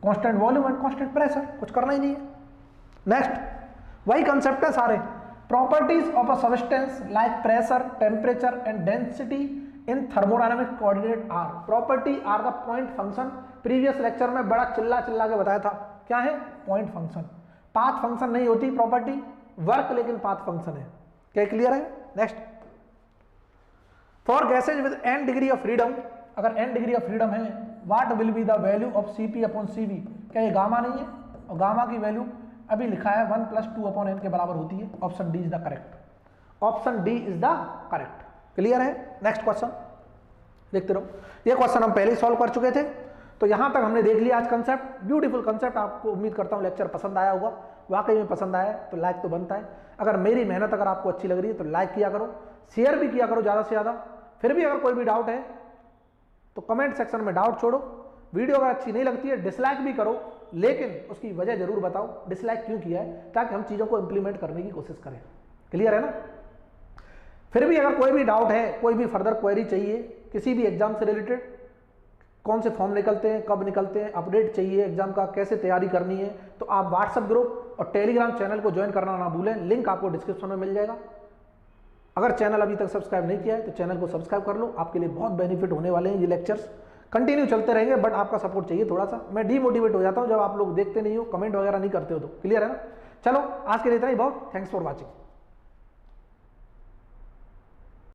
constant volume and constant pressure, कुछ करना ही नहीं है। नेक्स्ट वही कंसेप्ट है सारे, properties of a substance like pressure, temperature and density in thermodynamic coordinate are, property are the point function. Previous lecture में बड़ा चिल्ला के बताया था, क्या है, पॉइंट फंक्शन। पाथ फंक्शन नहीं होती प्रॉपर्टी, वर्क लेकिन पाथ फंक्शन है। क्या क्लियर है? Next, for gases with n degree of freedom, अगर n डिग्री ऑफ फ्रीडम है, what will be the value of Cp upon Cv, क्या ये गामा नहीं है, और गामा की वैल्यू अभी लिखा है 1 + 2 अपॉन n के बराबर होती है। Option D is the correct, option D is the correct. Clear है? नेक्स्ट क्वेश्चन देखते रहो, ये क्वेश्चन हम पहले ही सॉल्व कर चुके थे, तो यहाँ तक हमने देख लिया आज कंसेप्ट, ब्यूटीफुल कंसेप्ट। आपको उम्मीद करता हूँ लेक्चर पसंद आया होगा। वाकई में पसंद आया तो लाइक तो बनता है। अगर मेरी मेहनत अगर आपको अच्छी लग रही है तो लाइक किया करो, शेयर भी किया करो ज़्यादा से ज़्यादा। फिर भी अगर कोई भी डाउट है तो कमेंट सेक्शन में डाउट छोड़ो। वीडियो अगर अच्छी नहीं लगती है डिसलाइक भी करो, लेकिन उसकी वजह जरूर बताओ डिसलाइक क्यों किया है, ताकि हम चीज़ों को इंप्लीमेंट करने की कोशिश करें। क्लियर है ना? फिर भी अगर कोई भी डाउट है, कोई भी फर्दर क्वेरी चाहिए किसी भी एग्जाम से रिलेटेड, कौन से फॉर्म निकलते हैं, कब निकलते हैं, अपडेट चाहिए एग्जाम का, कैसे तैयारी करनी है, तो आप व्हाट्सएप ग्रुप और टेलीग्राम चैनल को ज्वाइन करना ना भूलें। लिंक आपको डिस्क्रिप्शन में मिल जाएगा। अगर चैनल अभी तक सब्सक्राइब नहीं किया है तो चैनल को सब्सक्राइब कर लो। आपके लिए बहुत बेनिफिट होने वाले हैं। ये लेक्चर्स कंटिन्यू चलते रहेंगे, बट आपका सपोर्ट चाहिए थोड़ा सा। मैं डीमोटिवेट हो जाता हूँ जब आप लोग देखते नहीं हो, कमेंट वगैरह नहीं करते हो तो। क्लियर है ना? चलो आज के लिए इतना ही, बहुत थैंक्स फॉर वॉचिंग।